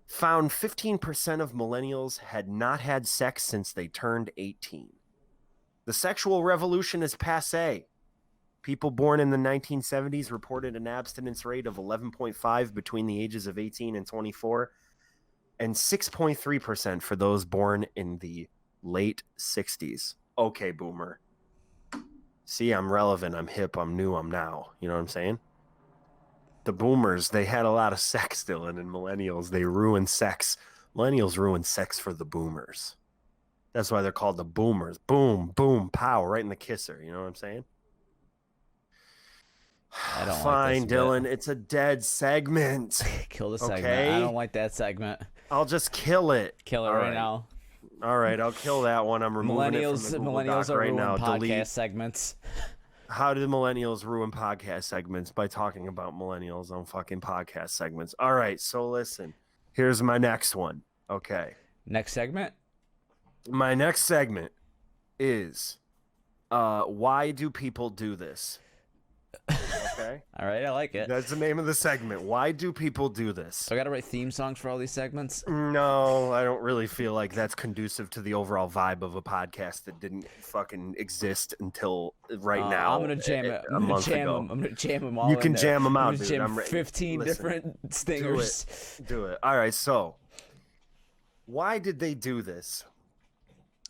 found 15% of millennials had not had sex since they turned 18. The sexual revolution is passé. People born in the 1970s reported an abstinence rate of 11.5 between the ages of 18 and 24, and 6.3% for those born in the late 60s. Okay, boomer. See, I'm relevant, I'm hip, I'm new, I'm now. You know what I'm saying? The boomers, they had a lot of sex, Dylan, and millennials, they ruined sex. Millennials ruined sex for the boomers. That's why they're called the boomers. Boom, boom, pow, right in the kisser. You know what I'm saying? I don't Fine, like this Dylan. bit. It's a dead segment. Kill the segment. Okay? I don't like that segment. I'll just kill it. Kill it All right now. All right, I'll kill that one. I'm removing it from the Google Millennials Doc are right ruining now. podcast Delete. segments. How did millennials ruin podcast segments? By talking about millennials on fucking podcast segments. All right, so listen. Here's my next one. Okay. Next segment? My next segment is why do people do this? Okay. All right, I like it. That's the name of the segment. Why do people do this? So I got to write theme songs for all these segments? No, I don't really feel like that's conducive to the overall vibe of a podcast that didn't fucking exist until right now. I'm gonna jam it. A month ago. I'm gonna jam them all. You can in there. jam them I'm out, gonna dude. jam I'm ready. 15 Listen, different stingers. Do it. All right, so why did they do this?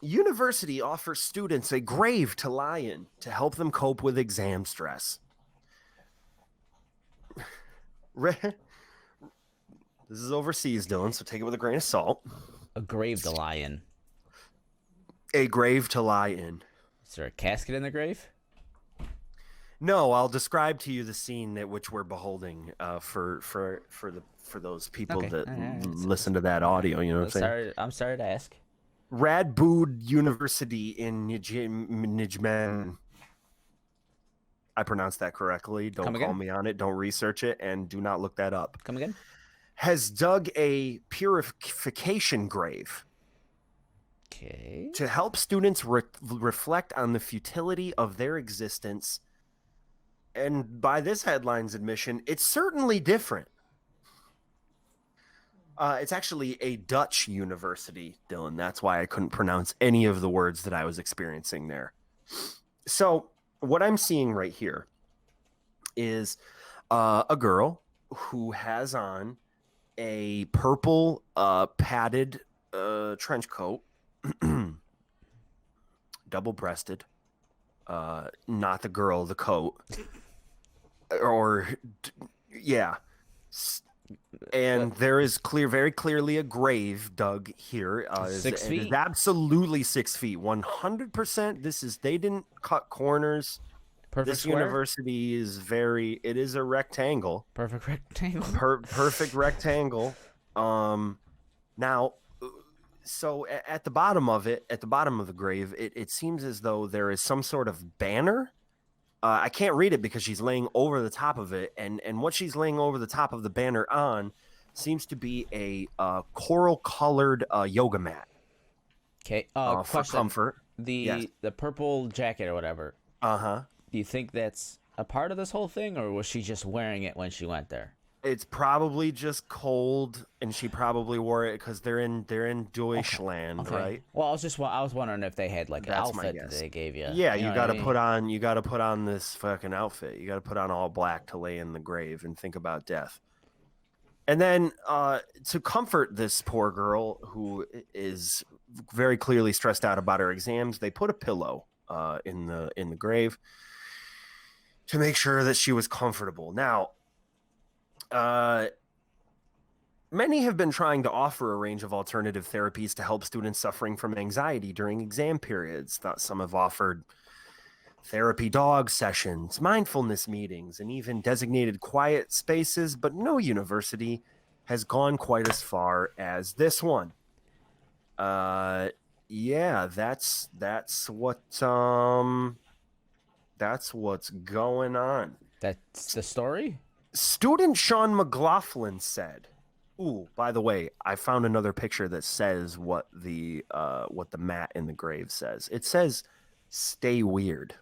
University offers students a grave to lie in to help them cope with exam stress. This is overseas, Dylan, so take it with a grain of salt. A grave to lie in. A grave to lie in. Is there a casket in the grave? No, I'll describe to you the scene that which we're beholding for those people that listen to that audio. You know what I'm saying? I'm sorry to ask. Radboud University in Nijmegen. I pronounced that correctly. Don't call me on it. Don't research it, and do not look that up. Come again? Has dug a purification grave. Okay. To help students reflect on the futility of their existence. And by this headline's admission, it's certainly different. It's actually a Dutch university, Dylan. That's why I couldn't pronounce any of the words that I was experiencing there. So, what I'm seeing right here is a girl who has on a purple padded trench coat, double breasted. Not the girl, the coat. Or, yeah. And there is very clearly a grave dug here. 6 It feet? is absolutely 6 feet. 100%. They didn't cut corners. Perfect This square? university is it is a rectangle. Perfect rectangle. Perfect rectangle. Now, so at the bottom of it, at the bottom of the grave, it seems as though there is some sort of banner. I can't read it because she's laying over the top of it, and what she's laying over the top of the banner on seems to be a coral colored yoga mat. Okay. For Question. comfort. The purple jacket or whatever. Uh-huh. Do you think that's a part of this whole thing, or was she just wearing it when she went there? It's probably just cold, and she probably wore it because they're in Deutschland, Okay. right? Well, I was wondering if they had like an That's my outfit that guess. they gave you. Yeah, You you know got what to I mean? you got to put on this fucking outfit. You got to put on all black to lay in the grave and think about death. And then to comfort this poor girl who is very clearly stressed out about her exams, they put a pillow in the grave to make sure that she was comfortable. Now, many have been trying to offer a range of alternative therapies to help students suffering from anxiety during exam periods. Some have offered therapy dog sessions, mindfulness meetings, and even designated quiet spaces, but no university has gone quite as far as this one. Yeah, that's what's going on. That's the story. Student Sean McLaughlin said, "Ooh, by the way, I found another picture that says what the mat in the grave says. It says, 'Stay weird.'"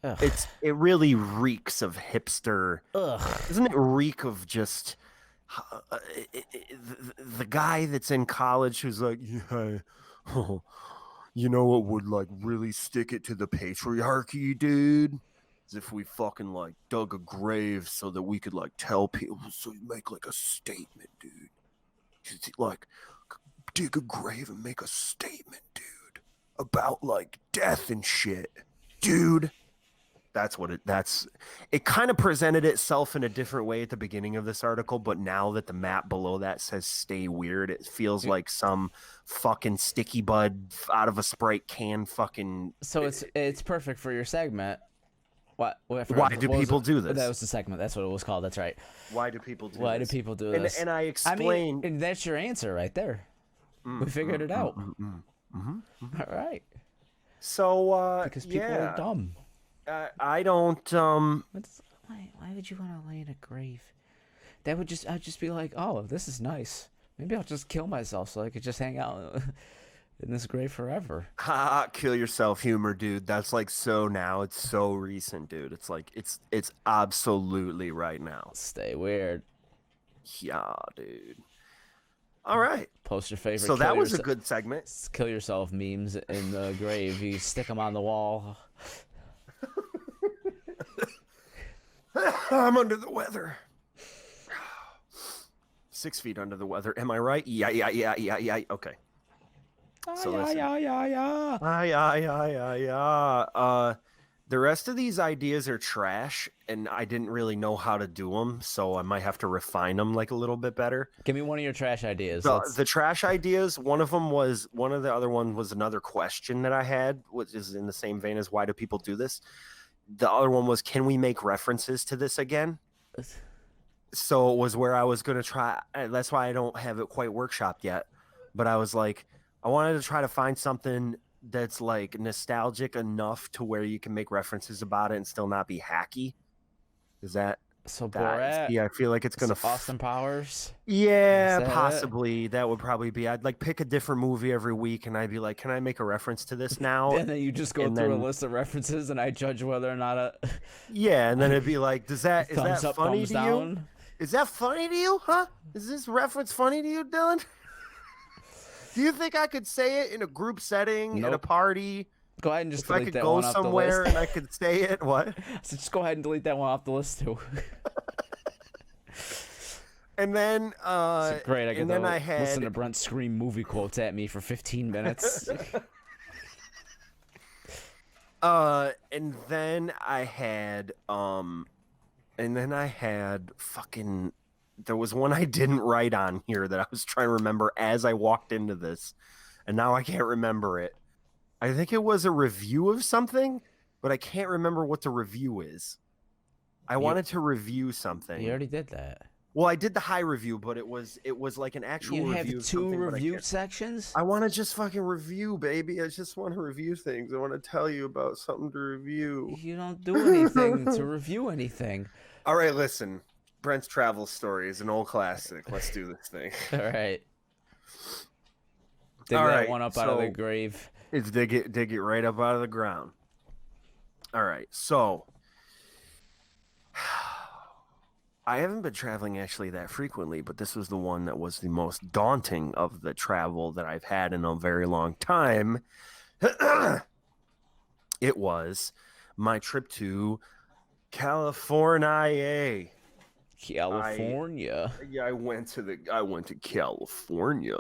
Ugh. It really reeks of hipster. Ugh. Doesn't it reek of just the guy that's in college who's like, yeah, you know what would like really stick it to the patriarchy, dude? Is if we fucking like dug a grave so that we could like tell people, so you make like a statement, dude. Like dig a grave and make a statement, dude, about like death and shit, dude. It kind of presented itself in a different way at the beginning of this article, but now that the map below that says "stay weird," it feels like some fucking sticky bud out of a Sprite can fucking. So it's perfect for your segment. Why do people do this? That was the segment. That's what it was called. That's right. Why do people do this? Why do people do this? And I explained. and that's your answer right there. We figured it out. All right. So Because people are dumb. I don't. Why would you want to lay in a grave? I'd just be like, oh, this is nice. Maybe I'll just kill myself so I could just hang out in this grave forever. Kill yourself humor, dude. That's like so now. It's so recent, dude. It's like it's absolutely right now. Stay weird. Yeah, dude. All right. Post your favorite. So that was a good segment. Kill yourself memes in the grave. You stick them on the wall. I'm under the weather. 6 feet under the weather. Am I right? Yeah. Okay. So listen. The rest of these ideas are trash, and I didn't really know how to do them, so I might have to refine them like a little bit better. Give me one of your trash ideas. The trash ideas, one of the other one was another question that I had, which is in the same vein as why do people do this? The other one was, can we make references to this again? So it was where I was going to try. That's why I don't have it quite workshopped yet. But I was like, I wanted to try to find something that's like nostalgic enough to where you can make references about it and still not be hacky. Is that so Borat? Yeah, I feel like it's going to Austin Powers. Yeah, possibly. That would probably be. I'd like pick a different movie every week, and I'd be like, "Can I make a reference to this now?" And then you just go through a list of references, and I judge whether or not Yeah, and then it'd be like, is that thumbs up, funny thumbs to down? you? Is that funny to you, huh? Is this reference funny to you, Dylan? Do you think I could say it in a group setting, at a Nope. party? Go ahead and just If I delete could that go one off the somewhere list. and I could say it, what? So just go ahead and delete that one off the list too. And then, It's great. I get and then to I had listen to Brent scream movie quotes at me for 15 minutes. And then I had fucking. There was one I didn't write on here that I was trying to remember as I walked into this, and now I can't remember it. I think it was a review of something, but I can't remember what the review is. I wanted to review something. You already did that. Well, I did the high review, but it was like an actual You review. have of 2 something, but review sections? I want to just fucking review, baby. I just want to review things. I want to tell you about something to review. You don't do anything to review anything. All right, listen. Brent's travel story is an old classic. Let's do this thing. All right. Dig All that right, one up out of the so- grave. It's dig it right up out of the ground. All right, so I haven't been traveling actually that frequently, but this was the one that was the most daunting of the travel that I've had in a very long time. It was my trip to California. California. Yeah, I went to California.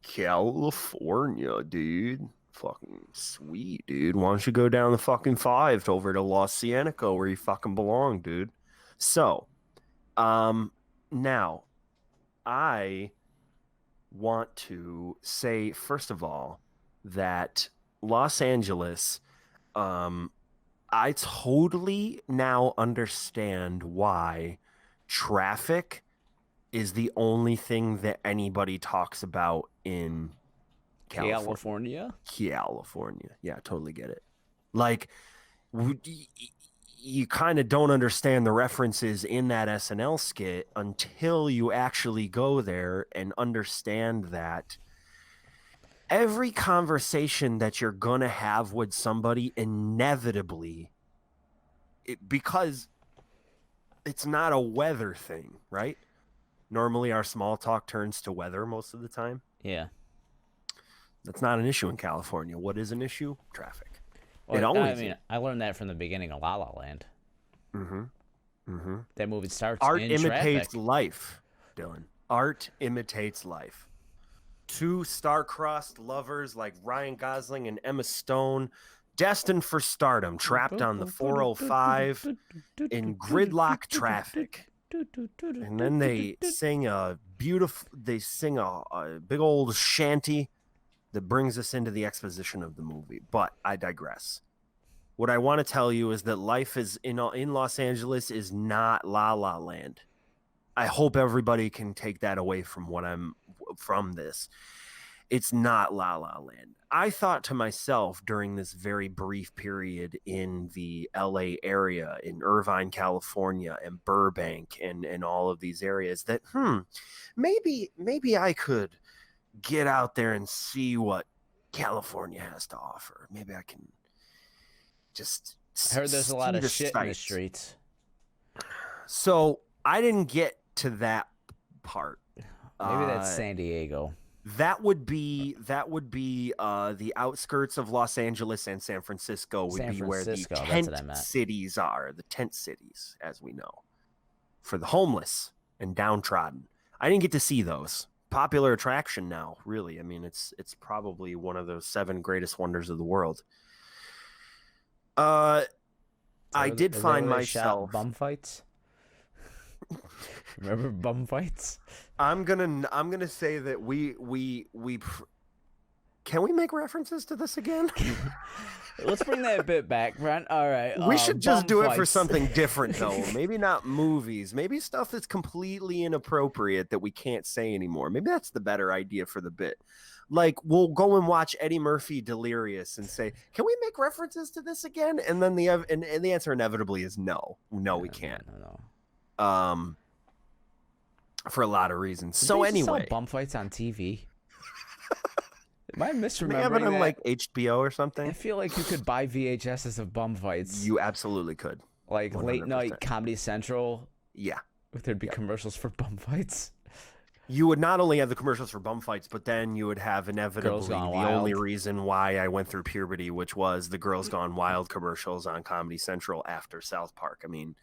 California, dude. Fucking sweet, dude. Why don't you go down the fucking 5 over to Los Cienego where you fucking belong, dude? So, now I want to say first of all that Los Angeles, I totally now understand why traffic is the only thing that anybody talks about in California. Yeah, totally get it. Like, you kind of don't understand the references in that SNL skit until you actually go there and understand that every conversation that you're going to have with somebody inevitably, because it's not a weather thing, right? Normally our small talk turns to weather most of the time. Yeah. That's not an issue in California. What is an issue? Traffic. Well, It always is. I learned that from the beginning of La La Land. Mm-hmm. That movie starts Art in imitates traffic. life, Dylan. Art imitates life. 2 star-crossed lovers like Ryan Gosling and Emma Stone, destined for stardom, trapped on the 405 in gridlock traffic. And then they sing a big old shanty that brings us into the exposition of the movie. But I digress. What I want to tell you is that life is in Los Angeles is not La La Land. I hope everybody can take that away from this. It's not La La Land. I thought to myself during this very brief period in the LA area, in Irvine, California, and Burbank, and all of these areas that, maybe I could get out there and see what California has to offer. Maybe I can just. I heard there's a lot see of the shit in the sights. streets. So I didn't get to that part. Maybe that's San Diego. That would be the outskirts of Los Angeles and San Francisco would be where the Francisco, that's tent what I meant. cities are, the tent cities, as we know, for the homeless and downtrodden. I didn't get to see those. Popular attraction now, really. I mean, it's probably one of those 7 greatest wonders of the world. I did find myself bum fights. Remember bum fights? I'm gonna say that can we make references to this again? Let's bring that bit back, Brent. All right. We should just bum do it for fights. something different, though. Maybe not movies. Maybe stuff that's completely inappropriate that we can't say anymore. Maybe that's the better idea for the bit. Like, we'll go and watch Eddie Murphy Delirious and say, "Can we make references to this again?" And then the answer inevitably is no. No, we can't. No. For a lot of reasons. Did So they just sell anyway, bum fights on TV. Am I they have it misremembering on that? like HBO or I something. feel like you could buy VHSs of bum fights. You absolutely could. Like late 100%. night Comedy Central. Yeah. There'd be commercials for bum fights. You would not only have the commercials for bum fights, but then you would have inevitably Gone the only Wild. reason why I went through puberty, which was the Girls Gone Wild commercials on Comedy Central after South Park. I mean,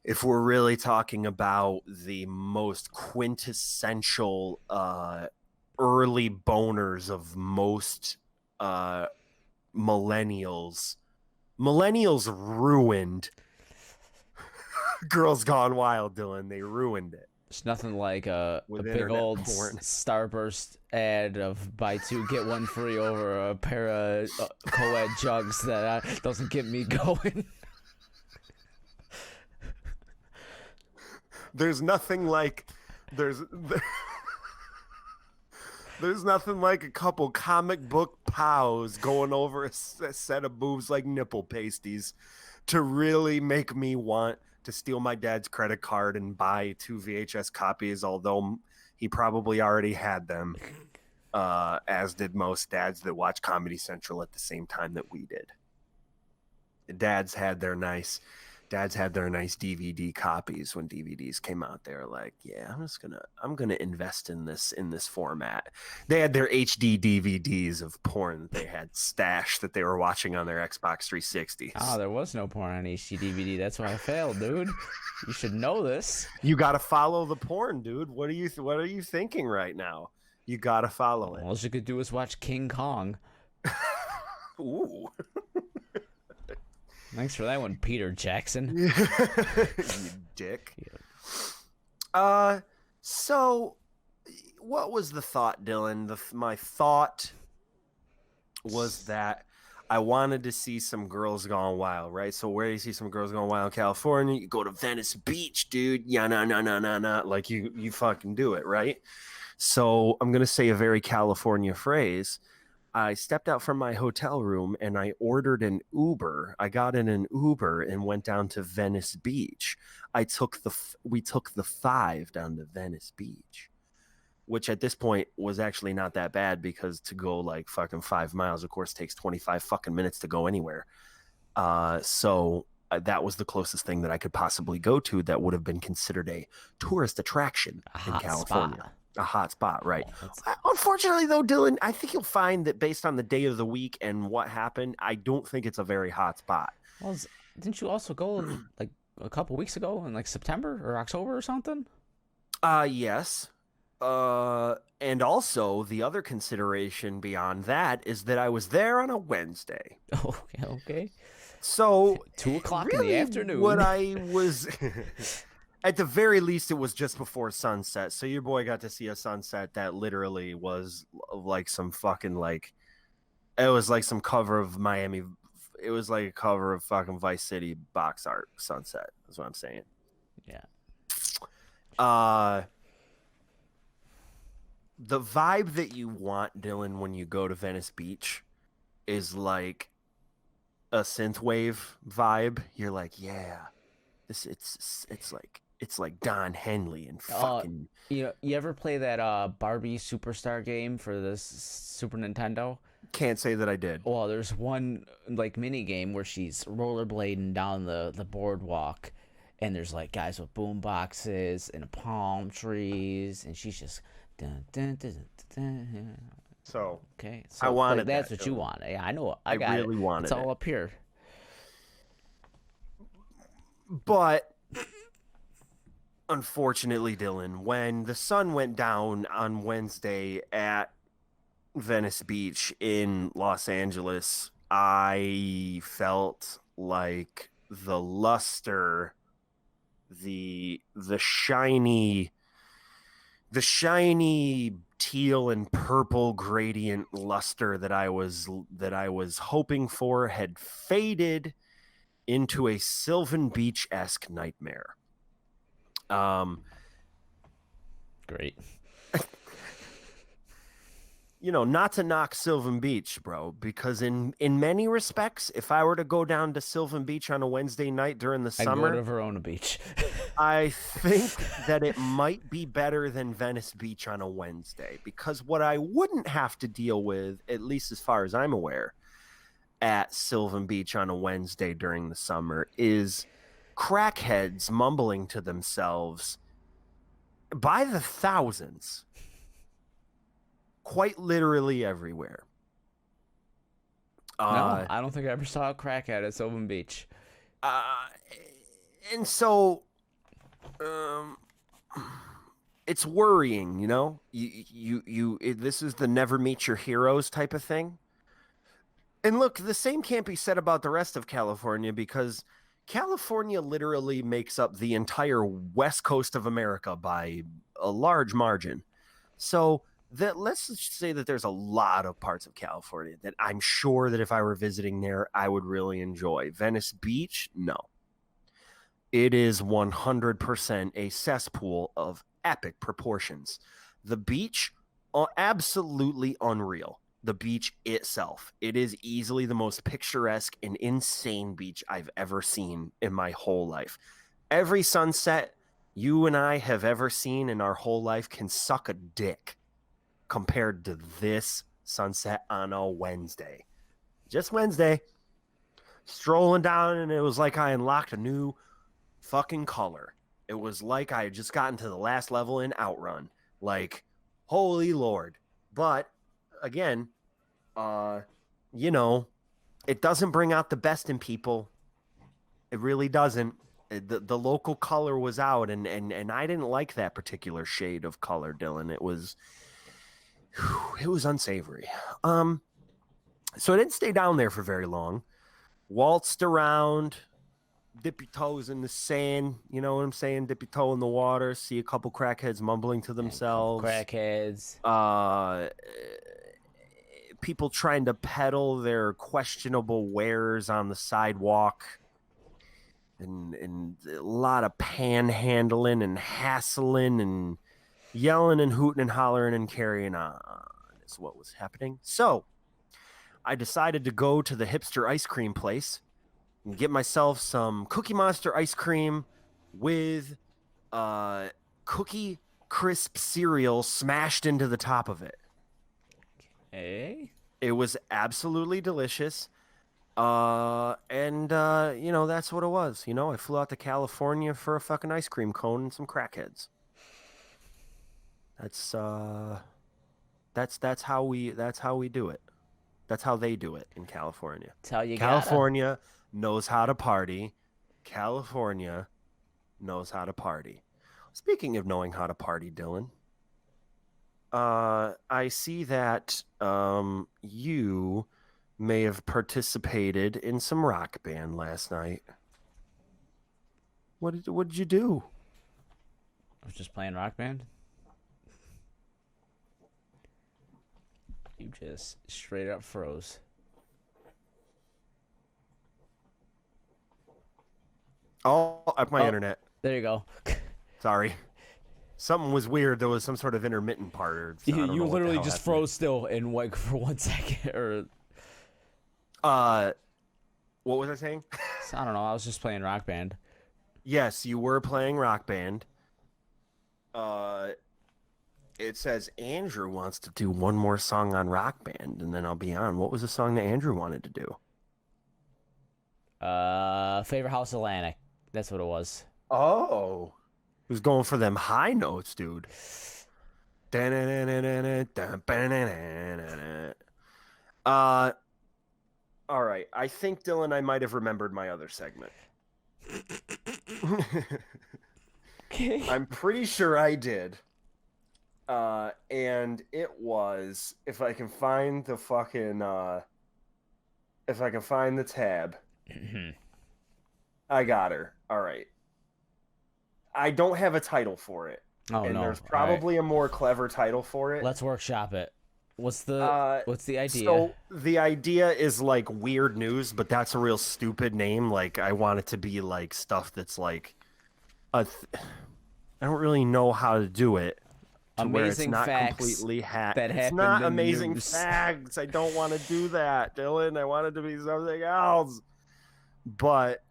if we're really talking about the most quintessential early boners of most millennials ruined Girls Gone Wild, Dylan. They ruined it. It's nothing like a With big internet old porn. Starburst ad of buy two get one free over a pair of co-ed jugs that doesn't get me going. There's nothing like there's nothing like a couple comic book pals going over a set of boobs like nipple pasties to really make me want to steal my dad's credit card and buy 2 VHS copies, although he probably already had them, as did most dads that watch Comedy Central at the same time that we did. Dads had their nice DVD copies when DVDs came out. They were like, yeah, I'm gonna invest in this format. They had their HD DVDs of porn that they had stashed that they were watching on their Xbox 360s. Oh, there was no porn on HD DVD. That's why I failed, dude. You should know this. You gotta follow the porn, dude. What are you thinking right now? You gotta follow it. All you could do is watch King Kong. Ooh. Thanks for that one, Peter Jackson. You dick. So what was the thought, Dylan? My thought was that I wanted to see some Girls Gone Wild, right? So where do you see some Girls Gone Wild? California, you go to Venice Beach, dude. Yeah, no. Like you fucking do it, right? So I'm going to say a very California phrase. I stepped out from my hotel room and I ordered an Uber. I got in an Uber and went down to Venice Beach. We took the 5 down to Venice Beach, which at this point was actually not that bad because to go like fucking 5 miles, of course, takes 25 fucking minutes to go anywhere. So that was the closest thing that I could possibly go to that would have been considered a tourist attraction in California. Spot. A hot spot, right? Unfortunately, though, Dylan, I think you'll find that based on the day of the week and what happened, I don't think it's a very hot spot. Well, didn't you also go like a couple weeks ago in like September or October or something? Yes. And also the other consideration beyond that is that I was there on a Wednesday. Okay. So 2:00 really in the afternoon. What I was at the very least, it was just before sunset. So your boy got to see a sunset that literally was like some fucking it was like some cover of Miami. It was like a cover of fucking Vice City box art sunset. That's what I'm saying. Yeah. The vibe that you want, Dylan, when you go to Venice Beach is like a synthwave vibe. You're like, yeah, it's like Don Henley and fucking. You ever play that Barbie Superstar game for the Super Nintendo? Can't say that I did. Well, there's one like mini game where she's rollerblading down the boardwalk, and there's like guys with boom boxes and palm trees, and she's just. Dun, dun, dun, dun, dun. So okay, so I wanted that's that, what you want. Yeah, I know. I got really it. wanted It's all it. up here. But unfortunately, Dylan, when the sun went down on Wednesday at Venice Beach in Los Angeles, I felt like the luster, the shiny teal and purple gradient luster that I was hoping for had faded into a Sylvan Beach-esque nightmare. Great. Not to knock Sylvan Beach, bro, because in many respects, if I were to go down to Sylvan Beach on a Wednesday night during the summer, I'd go to Verona Beach. I think that it might be better than Venice Beach on a Wednesday, because what I wouldn't have to deal with, at least as far as I'm aware, at Sylvan Beach on a Wednesday during the summer is crackheads mumbling to themselves by the thousands, quite literally everywhere. No, I don't think I ever saw a crackhead at Sylvan Beach. Uh, and so, um, it's worrying, you know. This is the never meet your heroes type of thing. And look, the same can't be said about the rest of California because California literally makes up the entire west coast of America by a large margin. So that let's just say that there's a lot of parts of California that I'm sure that if I were visiting there, I would really enjoy. Venice Beach, no. It is 100% a cesspool of epic proportions. The beach, absolutely unreal. The beach itself, it is easily the most picturesque and insane beach I've ever seen in my whole life. Every sunset you and I have ever seen in our whole life can suck a dick compared to this sunset on a Wednesday. Just Wednesday. Strolling down, and it was like I unlocked a new fucking color. It was like I had just gotten to the last level in Outrun. Like, holy Lord. But again, you know, it doesn't bring out the best in people. It really doesn't. The local color was out, and I didn't like that particular shade of color, Dillon. It was unsavory. So I didn't stay down there for very long. Waltzed around, dip your toes in the sand. You know what I'm saying? Dip your toe in the water. See a couple crackheads mumbling to themselves. Crackheads. People trying to peddle their questionable wares on the sidewalk. And a lot of panhandling and hassling and yelling and hooting and hollering and carrying on is what was happening. So I decided to go to the hipster ice cream place and get myself some Cookie Monster ice cream with Cookie Crisp cereal smashed into the top of it. Hey? It was absolutely delicious. You know, that's what it was. You know, I flew out to California for a fucking ice cream cone and some crackheads. That's how we do it. That's how they do it in California. That's how you California knows how to party. California knows how to party. Speaking of knowing how to party, Dillon, I see that you may have participated in some rock band last night. What did you do? I was just playing Rock Band. You just straight up froze. Oh, my internet. There you go. Sorry. Something was weird. There was some sort of intermittent part. Or I don't You know what literally the hell just happened. froze still and like for 1 second or what was I saying? I don't know. I was just playing Rock Band. Yes, you were playing Rock Band. It says Andrew wants to do one more song on Rock Band, and then I'll be on. What was the song that Andrew wanted to do? Favorite House Atlantic. That's what it was. Oh, he was going for them high notes, dude. All right. I think, Dillon, I might have remembered my other segment. I'm pretty sure I did. And it was, if I can find the fucking, if I can find the tab. I got her. All right. I don't have a title for it. Oh, and no. There's probably a more clever title for it. Let's workshop it. What's the idea? So the idea is like weird news, but that's a real stupid name. Like I want it to be like stuff that's like I don't really know how to do it. Amazing where it's not facts completely that It's happened not in amazing news. facts. I don't want to do that, Dillon. I want it to be something else. But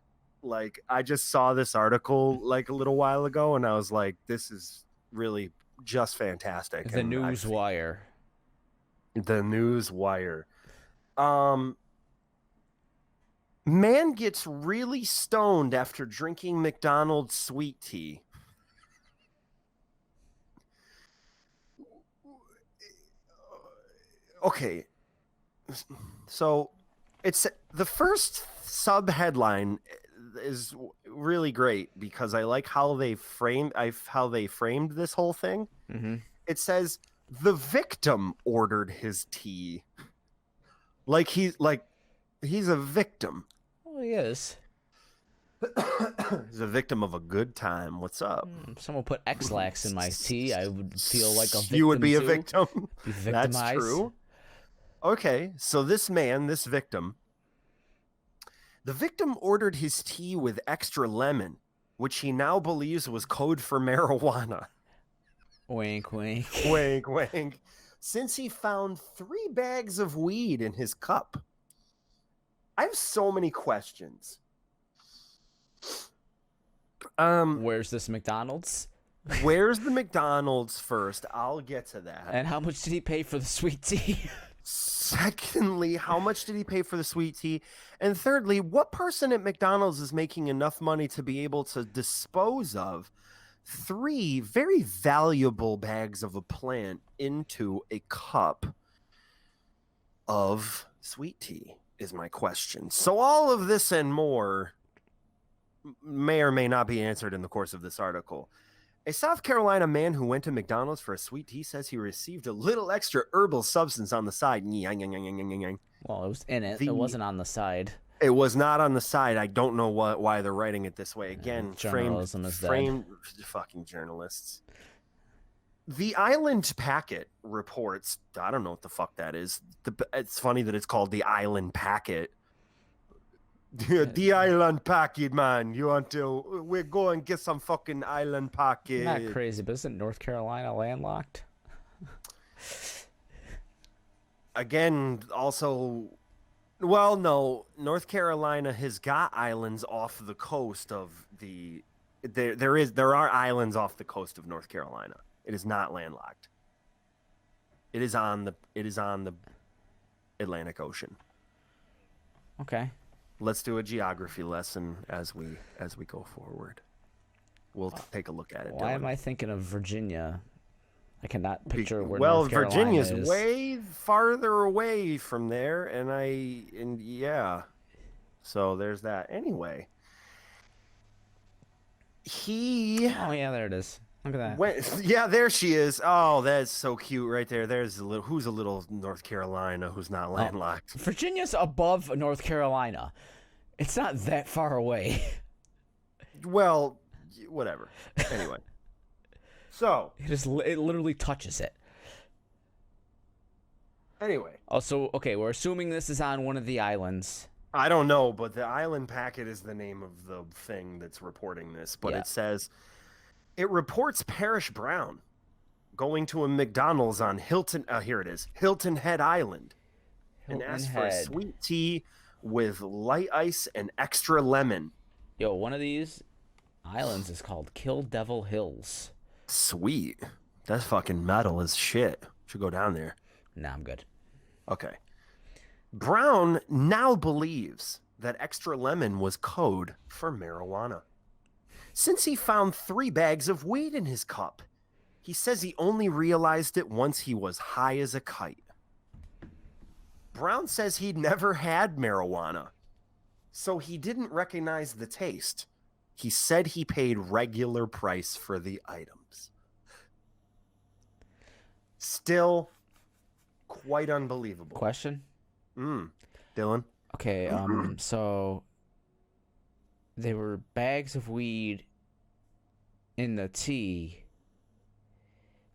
like I just saw this article like a little while ago and I was like, this is really just fantastic. The News Wire. The News Wire. Man gets really stoned after drinking McDonald's sweet tea. Okay, so it's the first sub headline is really great because I like how they framed this whole thing. Mm-hmm. It says the victim ordered his tea. Like he's a victim. Oh, he is. He's a victim of a good time. What's up? If someone put X-Lax in my tea, I would feel like a victim. You would be a too. victim. Be That's victimized. true. Okay, so this victim, the victim ordered his tea with extra lemon, which he now believes was code for marijuana. Wink, wink. Wink, wink. Since he found 3 bags of weed in his cup. I have so many questions. Where's this McDonald's? Where's the McDonald's first? I'll get to that. And how much did he pay for the sweet tea? Secondly, how much did he pay for the sweet tea? And thirdly, what person at McDonald's is making enough money to be able to dispose of 3 very valuable bags of a plant into a cup of sweet tea is my question. So all of this and more may or may not be answered in the course of this article. A South Carolina man who went to McDonald's for a sweet tea says he received a little extra herbal substance on the side. Well, it was in it. It wasn't on the side. It was not on the side. I don't know why they're writing it this way. Again, journalism is framed fucking journalists. The Island Packet reports, I don't know what the fuck that is. It's funny that it's called the Island Packet. The Island Packet, man. You want to? We're going to get some fucking Island Packet. Not crazy, but isn't North Carolina landlocked? Again, also, well, no. North Carolina has got islands off the coast of the. There are islands off the coast of North Carolina. It is not landlocked. It is on the Atlantic Ocean. Okay. Let's do a geography lesson as we go forward. We'll take a look at it. Why am I thinking of Virginia? I cannot picture where well, North Carolina Virginia's is. way farther away from there, and yeah. So there's that. Anyway, Oh yeah, there it is. Look at that. Yeah, there she is. Oh, that's so cute right there. There's who's a little North Carolina who's not landlocked. Virginia's above North Carolina. It's not that far away. Well, whatever. Anyway. So. It literally touches it. Anyway. Oh, so, okay, we're assuming this is on one of the islands. I don't know, but the Island Packet is the name of the thing that's reporting this. But It says, it reports Parrish Brown going to a McDonald's on Hilton Head Island. And asked for a sweet tea with light ice and extra lemon. Yo, one of these islands is called Kill Devil Hills. Sweet. That's fucking metal as shit. Should go down there. Nah, I'm good. Okay. Brown now believes that extra lemon was code for marijuana. Since he found 3 bags of weed in his cup, he says he only realized it once he was high as a kite. Brown says he'd never had marijuana, so he didn't recognize the taste. He said he paid regular price for the items. Still quite unbelievable. Question? Dillon? Okay, so they were bags of weed in the tea.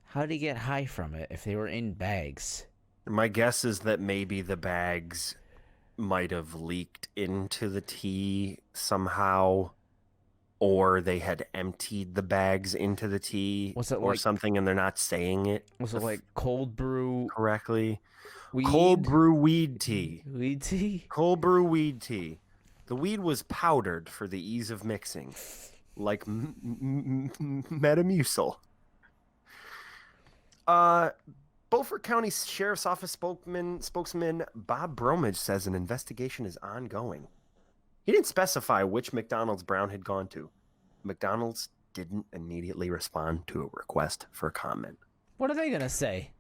How did he get high from it if they were in bags? My guess is that maybe the bags might have leaked into the tea somehow, or they had emptied the bags into the tea or something, and they're not saying it. Was it like cold brew correctly? Weed? Cold brew weed tea. Weed tea? Cold brew weed tea. The weed was powdered for the ease of mixing, like Metamucil. Beaufort County Sheriff's Office spokesman Bob Bromage says an investigation is ongoing. He didn't specify which McDonald's Brown had gone to. McDonald's didn't immediately respond to a request for comment. What are they gonna say?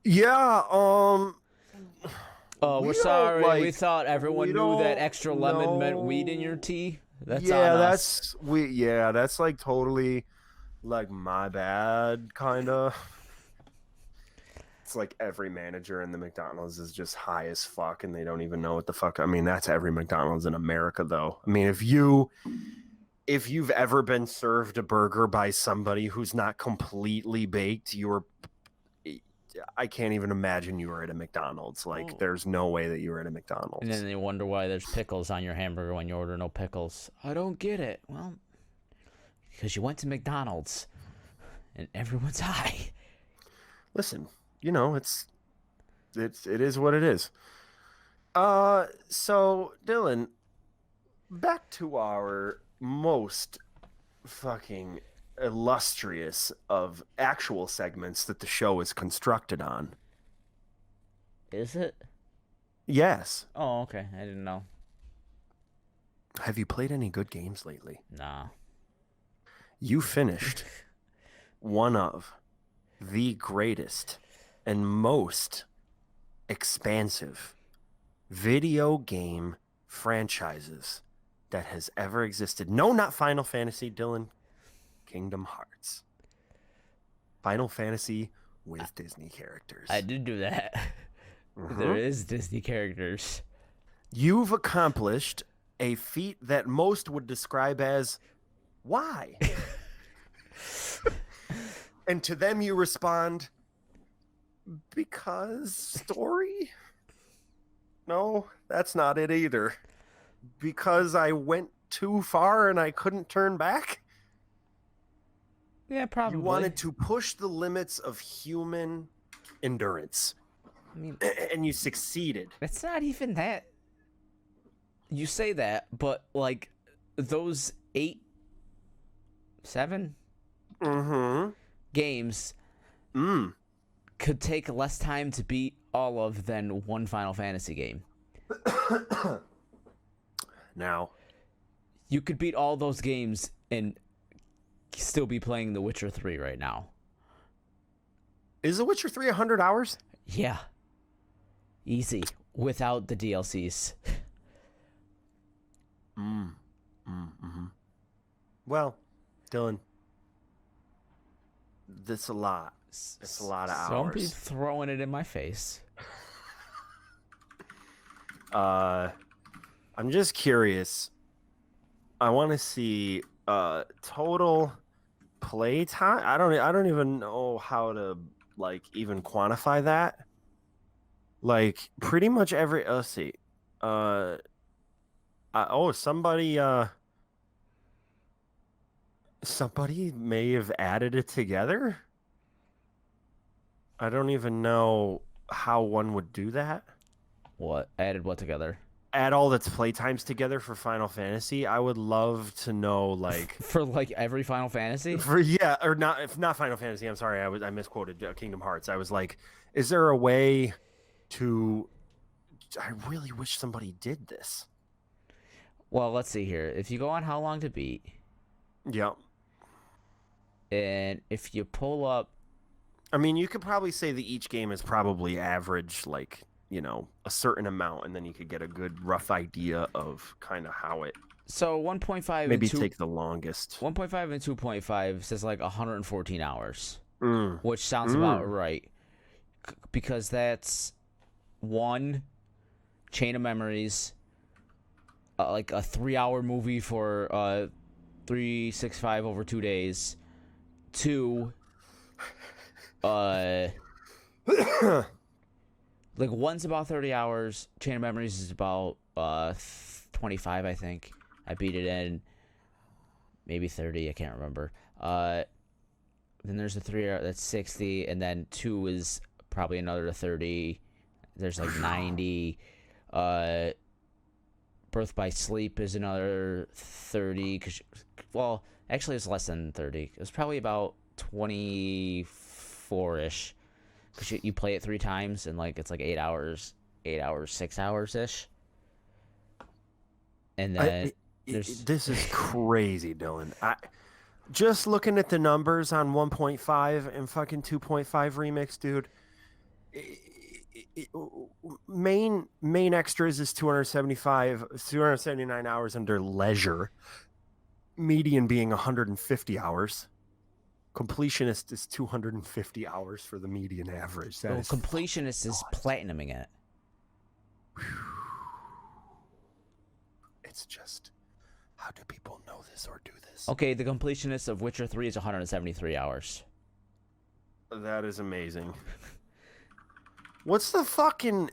Yeah, Oh, we we're don't, sorry. like, We thought we everyone knew that don't extra lemon meant weed in your know. tea. That's Yeah, on us. that's like totally like my bad, kind of. It's like every manager in the McDonald's is just high as fuck and they don't even know what the fuck. I mean, that's every McDonald's in America, though. I mean, if you've ever been served a burger by somebody who's not completely baked, I can't even imagine you were at a McDonald's. Like, there's no way that you were at a McDonald's. And then they wonder why there's pickles on your hamburger when you order no pickles. I don't get it. Well, because you went to McDonald's and everyone's high. Listen, you know, it is what it is. So Dillon, back to our most fucking illustrious of actual segments that the show is constructed on. Is it? Yes. Oh, okay. I didn't know. Have you played any good games lately? Nah. You finished one of the greatest and most expansive video game franchises that has ever existed. No, not Final Fantasy, Dillon. Kingdom Hearts. Final Fantasy with Disney characters. I did do that. There is Disney characters. You've accomplished a feat that most would describe as why? And to them you respond, because story? No, that's not it either. Because I went too far and I couldn't turn back? Yeah, probably. You wanted to push the limits of human endurance. I mean, and you succeeded. it's not even that. You say that, but like those 7 games could take less time to beat all of than one Final Fantasy game. Now, you could beat all those games and still be playing The Witcher 3 right now. Is The Witcher 3 100 hours? Yeah. Easy. Without the DLCs. Well, Dillon, that's a lot. It's a lot of hours. Don't be throwing it in my face. I'm just curious. I want to see total play time. I don't even know how to like even quantify that. Like pretty much every let's see. Somebody may have added it together. I don't even know how one would do that. What? Added what together? Add all its playtimes together for Final Fantasy. I would love to know, like, For like every Final Fantasy? or not. If not Final Fantasy, I'm sorry, I misquoted Kingdom Hearts. I was like, is there a way to? I really wish somebody did this. Well, let's see here. If you go on How Long to Beat, Yep. and if you pull up, I mean, you could probably say that each game is probably average, like, you know, a certain amount, and then you could get a good rough idea of kind of how it. so 1.5 Maybe and 2, take the longest. 1.5 and 2.5 says like 114 hours, Mm. which sounds about right, because that's one Chain of Memories, like a 3-hour movie for 365 over 2 days. 2, like one's about 30 hours. Chain of Memories is about 25, I think. I beat it in maybe 30. I can't remember. Then there's a 3-hour that's 60, and then 2 is probably another 30. There's like 90. Birth by Sleep is another 30. Well, actually, it's less than 30. It was probably about 24-ish. Because you play it 3 times, and like it's like 8 hours, 6 hours ish. And I, then there's this is crazy, Dylan. Just looking at the numbers on 1.5 and fucking 2.5 remix, dude. Main extras is 279 hours under leisure. Median being 150 hours. Completionist is 250 hours for the median average. That is completionist is platinuming it. It's just, how do people know this or do this? Okay, the completionist of Witcher 3 is 173 hours. That is amazing. What's the fucking...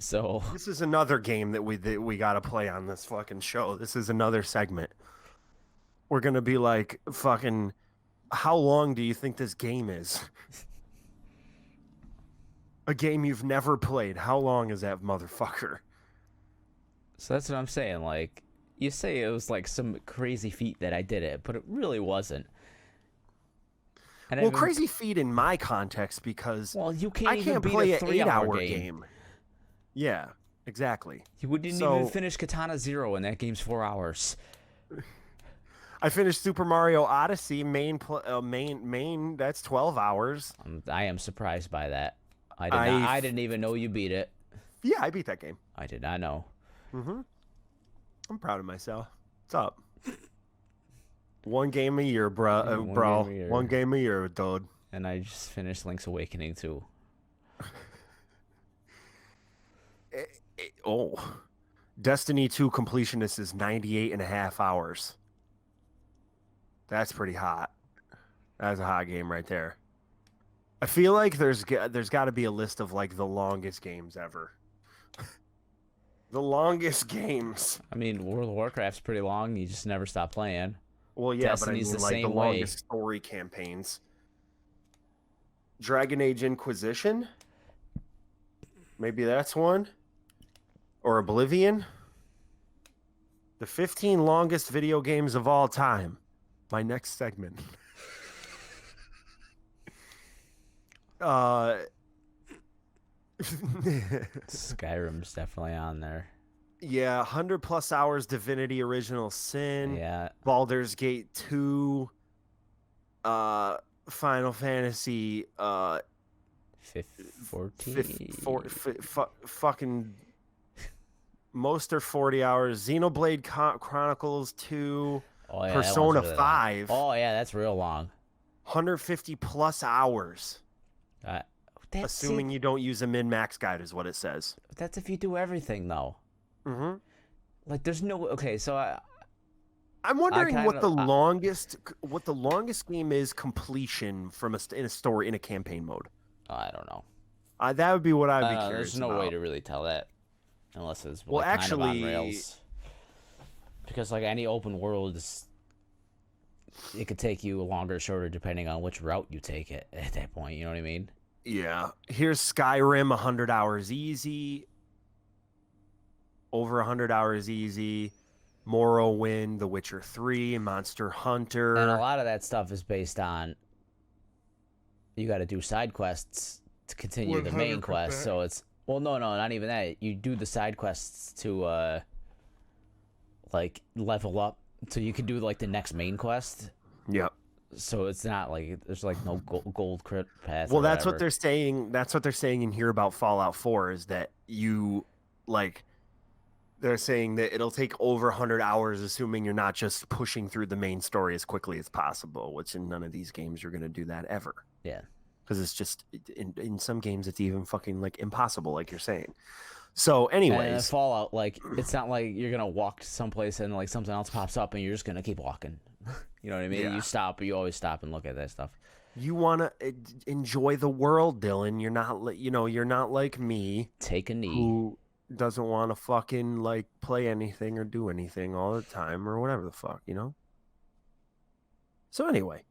So this is another game that we got to play on this fucking show. This is another segment. We're going to be like, fucking, how long do you think this game is? A game you've never played. How long is that motherfucker? So that's what I'm saying. Like, you say it was like some crazy feat that I did it, but it really wasn't. And crazy feat in my context because you can't I even can't beat play a an 3-hour 8-hour game. Yeah, exactly. You didn't even finish Katana Zero, and that game's 4 hours. I finished Super Mario Odyssey main. That's 12 hours. I am surprised by that. I didn't even know you beat it. Yeah, I beat that game. I did not know. Mm-hmm. I'm proud of myself. What's up? One game a year, bro. One game a year, dude. And I just finished Link's Awakening too. Destiny 2 completionist is 98.5 hours. That's pretty hot. That's a hot game right there. I feel like there's got to be a list of like the longest games ever. The longest games. I mean, World of Warcraft's pretty long. You just never stop playing. Well, yeah, Destiny's but I mean, the like same the way. longest story campaigns. Dragon Age Inquisition. Maybe that's one. Or Oblivion. The 15 longest video games of all time. My next segment. Skyrim's definitely on there. Yeah, 100 plus hours Divinity Original Sin. Yeah. Baldur's Gate 2. Final Fantasy 14. Fucking most are 40 hours. Xenoblade Chronicles 2. Oh, yeah, Persona really 5. Long. Oh yeah, that's real long. 150 plus hours. Assuming you don't use a min-max guide is what it says. That's if you do everything though. Mm-hmm. Like there's no so I'm wondering what the longest game is completion from in a story in a campaign mode. I don't know. That would be what I'd be curious There's no about. way to really tell that unless it's well, kind actually, of on rails. Because like any open world, it could take you longer or shorter depending on which route you take it at that point. You know what I mean? Yeah. Here's Skyrim, 100 hours easy. Over 100 hours easy. Morrowind, The Witcher 3, Monster Hunter. And a lot of that stuff is based on you got to do side quests to continue the main quest. So it's no, not even that. You do the side quests to like level up so you can do like the next main quest. Yep. So it's not like there's like no gold crit path. Well, that's what they're saying. That's what they're saying in here about Fallout 4 is that you like they're saying that it'll take over 100 hours assuming you're not just pushing through the main story as quickly as possible, which in none of these games you're going to do that ever. Yeah. Because it's just in some games it's even fucking like impossible, like you're saying. So, anyways, and Fallout, like it's not like you're gonna walk someplace and like something else pops up and you're just gonna keep walking. You know what I mean? Yeah. You always stop and look at that stuff. You want to enjoy the world, Dylan. You're not like me. Take a knee. Who doesn't want to fucking like play anything or do anything all the time or whatever the fuck, you know? So anyway.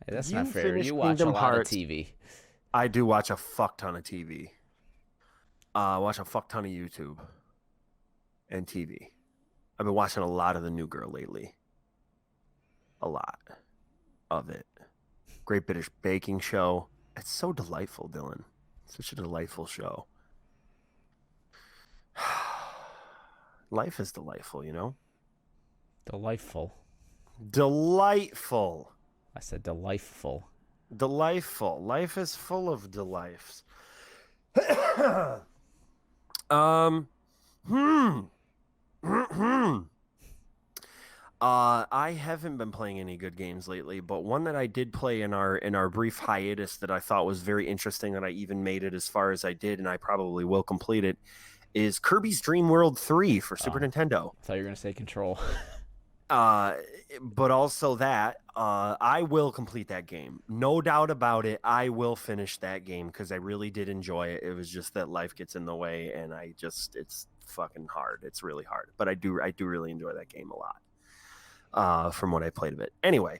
Hey, that's not fair. You watch a lot of TV. I do watch a fuck ton of TV. Watch a fuck ton of YouTube and TV. I've been watching a lot of The New Girl lately. A lot of it. Great British Baking Show. It's so delightful, Dylan. Such a delightful show. Life is delightful, you know? Delightful. Delightful. I said delightful. Delightful. Life is full of delights. um, hmm. I haven't been playing any good games lately, but one that I did play in our brief hiatus that I thought was very interesting, and I even made it as far as I did, and I probably will complete it, is Kirby's Dream World 3 for Super Oh, Nintendo. I thought you were gonna say Control. Uh, but also that I will complete that game, no doubt about it. I will finish that game because I really did enjoy it. It was just that life gets in the way, and it's fucking hard. It's really hard, but I do really enjoy that game a lot. From what I played of it, anyway.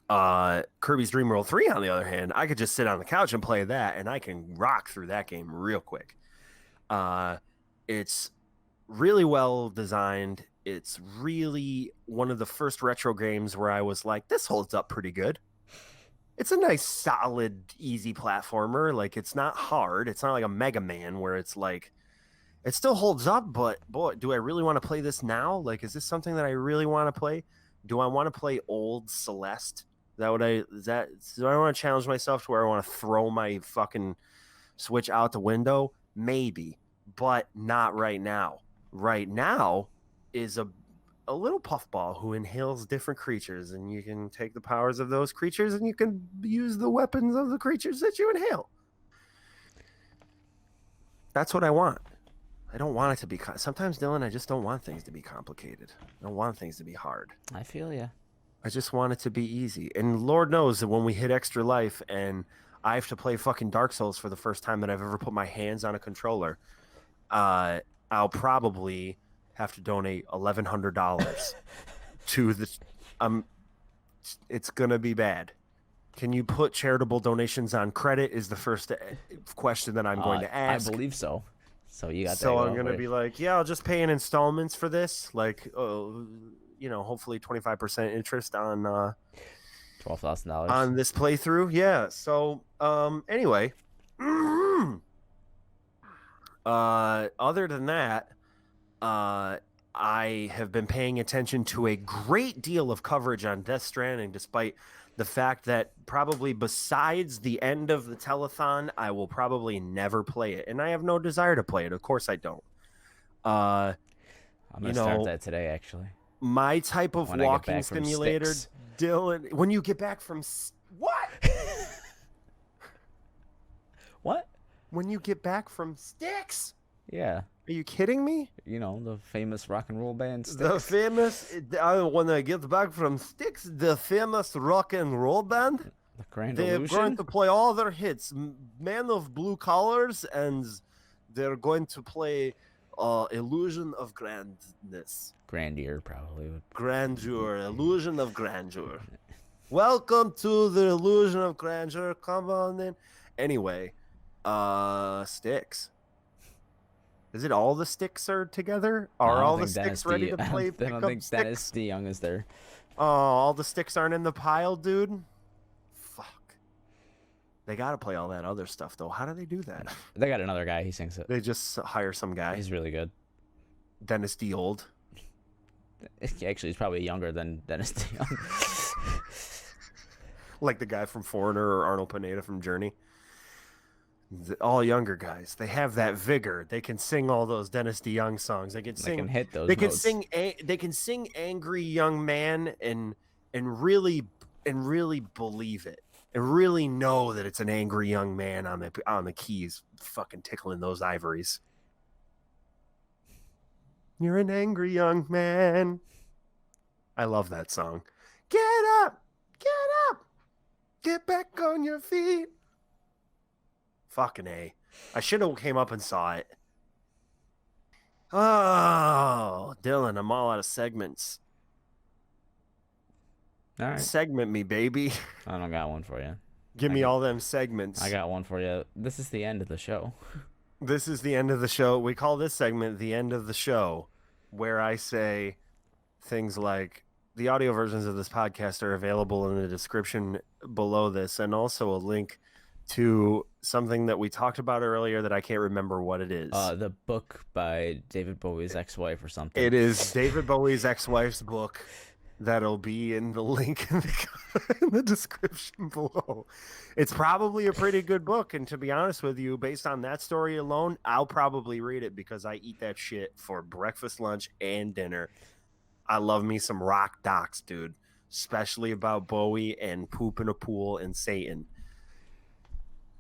Kirby's Dream World 3, on the other hand, I could just sit on the couch and play that, and I can rock through that game real quick. It's really well designed. It's really one of the first retro games where I was like, this holds up pretty good. It's a nice, solid, easy platformer. Like, it's not hard. It's not like a Mega Man where it's like, it still holds up, but boy, do I really want to play this now? Like, is this something that I really want to play? Do I want to play old Celeste? Do I want to challenge myself to where I want to throw my fucking Switch out the window? Maybe, but not right now. Right now is a little puffball who inhales different creatures, and you can take the powers of those creatures and you can use the weapons of the creatures that you inhale. That's what I want. I don't want it to be sometimes, Dylan, I just don't want things to be complicated. I don't want things to be hard. I feel ya. I just want it to be easy. And Lord knows that when we hit extra life and I have to play fucking Dark Souls for the first time that I've ever put my hands on a controller, I'll probably have to donate $1,100 to the it's gonna be bad. Can you put charitable donations on credit is the first question that I'm going to ask. I believe so. So you got so that. I'm gonna be like, yeah, I'll just pay in installments for this, like hopefully 25% interest on $12,000 on this playthrough. Yeah. So anyway, other than that, I have been paying attention to a great deal of coverage on Death Stranding, despite the fact that probably besides the end of the telethon, I will probably never play it, and I have no desire to play it. Of course, I don't. I'm gonna start that today, actually. My type of walking simulator, Sticks. Dylan. When you get back from what? What? When you get back from Sticks? Yeah. Are you kidding me? You know, the famous rock and roll band Sticks. The famous, when I get back from Sticks, the famous rock and roll band, The Grand they're Illusion? going to play all their hits, Man of Blue Collars, and they're going to play Illusion of Grandness. Grandeur, probably. Grandeur, Illusion of Grandeur. Welcome to the Illusion of Grandeur. Come on in. Anyway, Sticks. Is it all the Sticks are together? Are all the Sticks ready to play? I don't think Dennis DeYoung is there. Oh, all the Sticks aren't in the pile, dude? Fuck. They got to play all that other stuff, though. How do they do that? They got another guy. He sings it. They just hire some guy. He's really good. Dennis D. Old. Actually, he's probably younger than Dennis DeYoung. Like the guy from Foreigner or Arnold Pineda from Journey. All younger guys. They have that vigor. They can sing all those Dennis DeYoung songs. They can sing. They can hit those. They can notes. sing. They can sing "Angry Young Man" and really believe it, and really know that it's an angry young man on the keys, fucking tickling those ivories. You're an angry young man. I love that song. Get up, get back on your feet. Fucking A. I should have came up and saw it. Oh, Dylan, I'm all out of segments. All right. Segment me, baby. I don't got one for you. Give me all them segments. I got one for you. This is the end of the show. This is the end of the show. We call this segment the end of the show, where I say things like the audio versions of this podcast are available in the description below this, and also a link to something that we talked about earlier that I can't remember what it is. The book by David Bowie's ex-wife or something. It is David Bowie's ex-wife's book. That'll be in the link in the description below. It's probably a pretty good book, and to be honest with you, based on that story alone, I'll probably read it because I eat that shit for breakfast, lunch, and dinner. I love me some rock docs, dude, especially about Bowie and poop in a pool and Satan.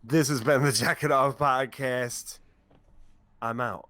This has been the Check It Off podcast. I'm out.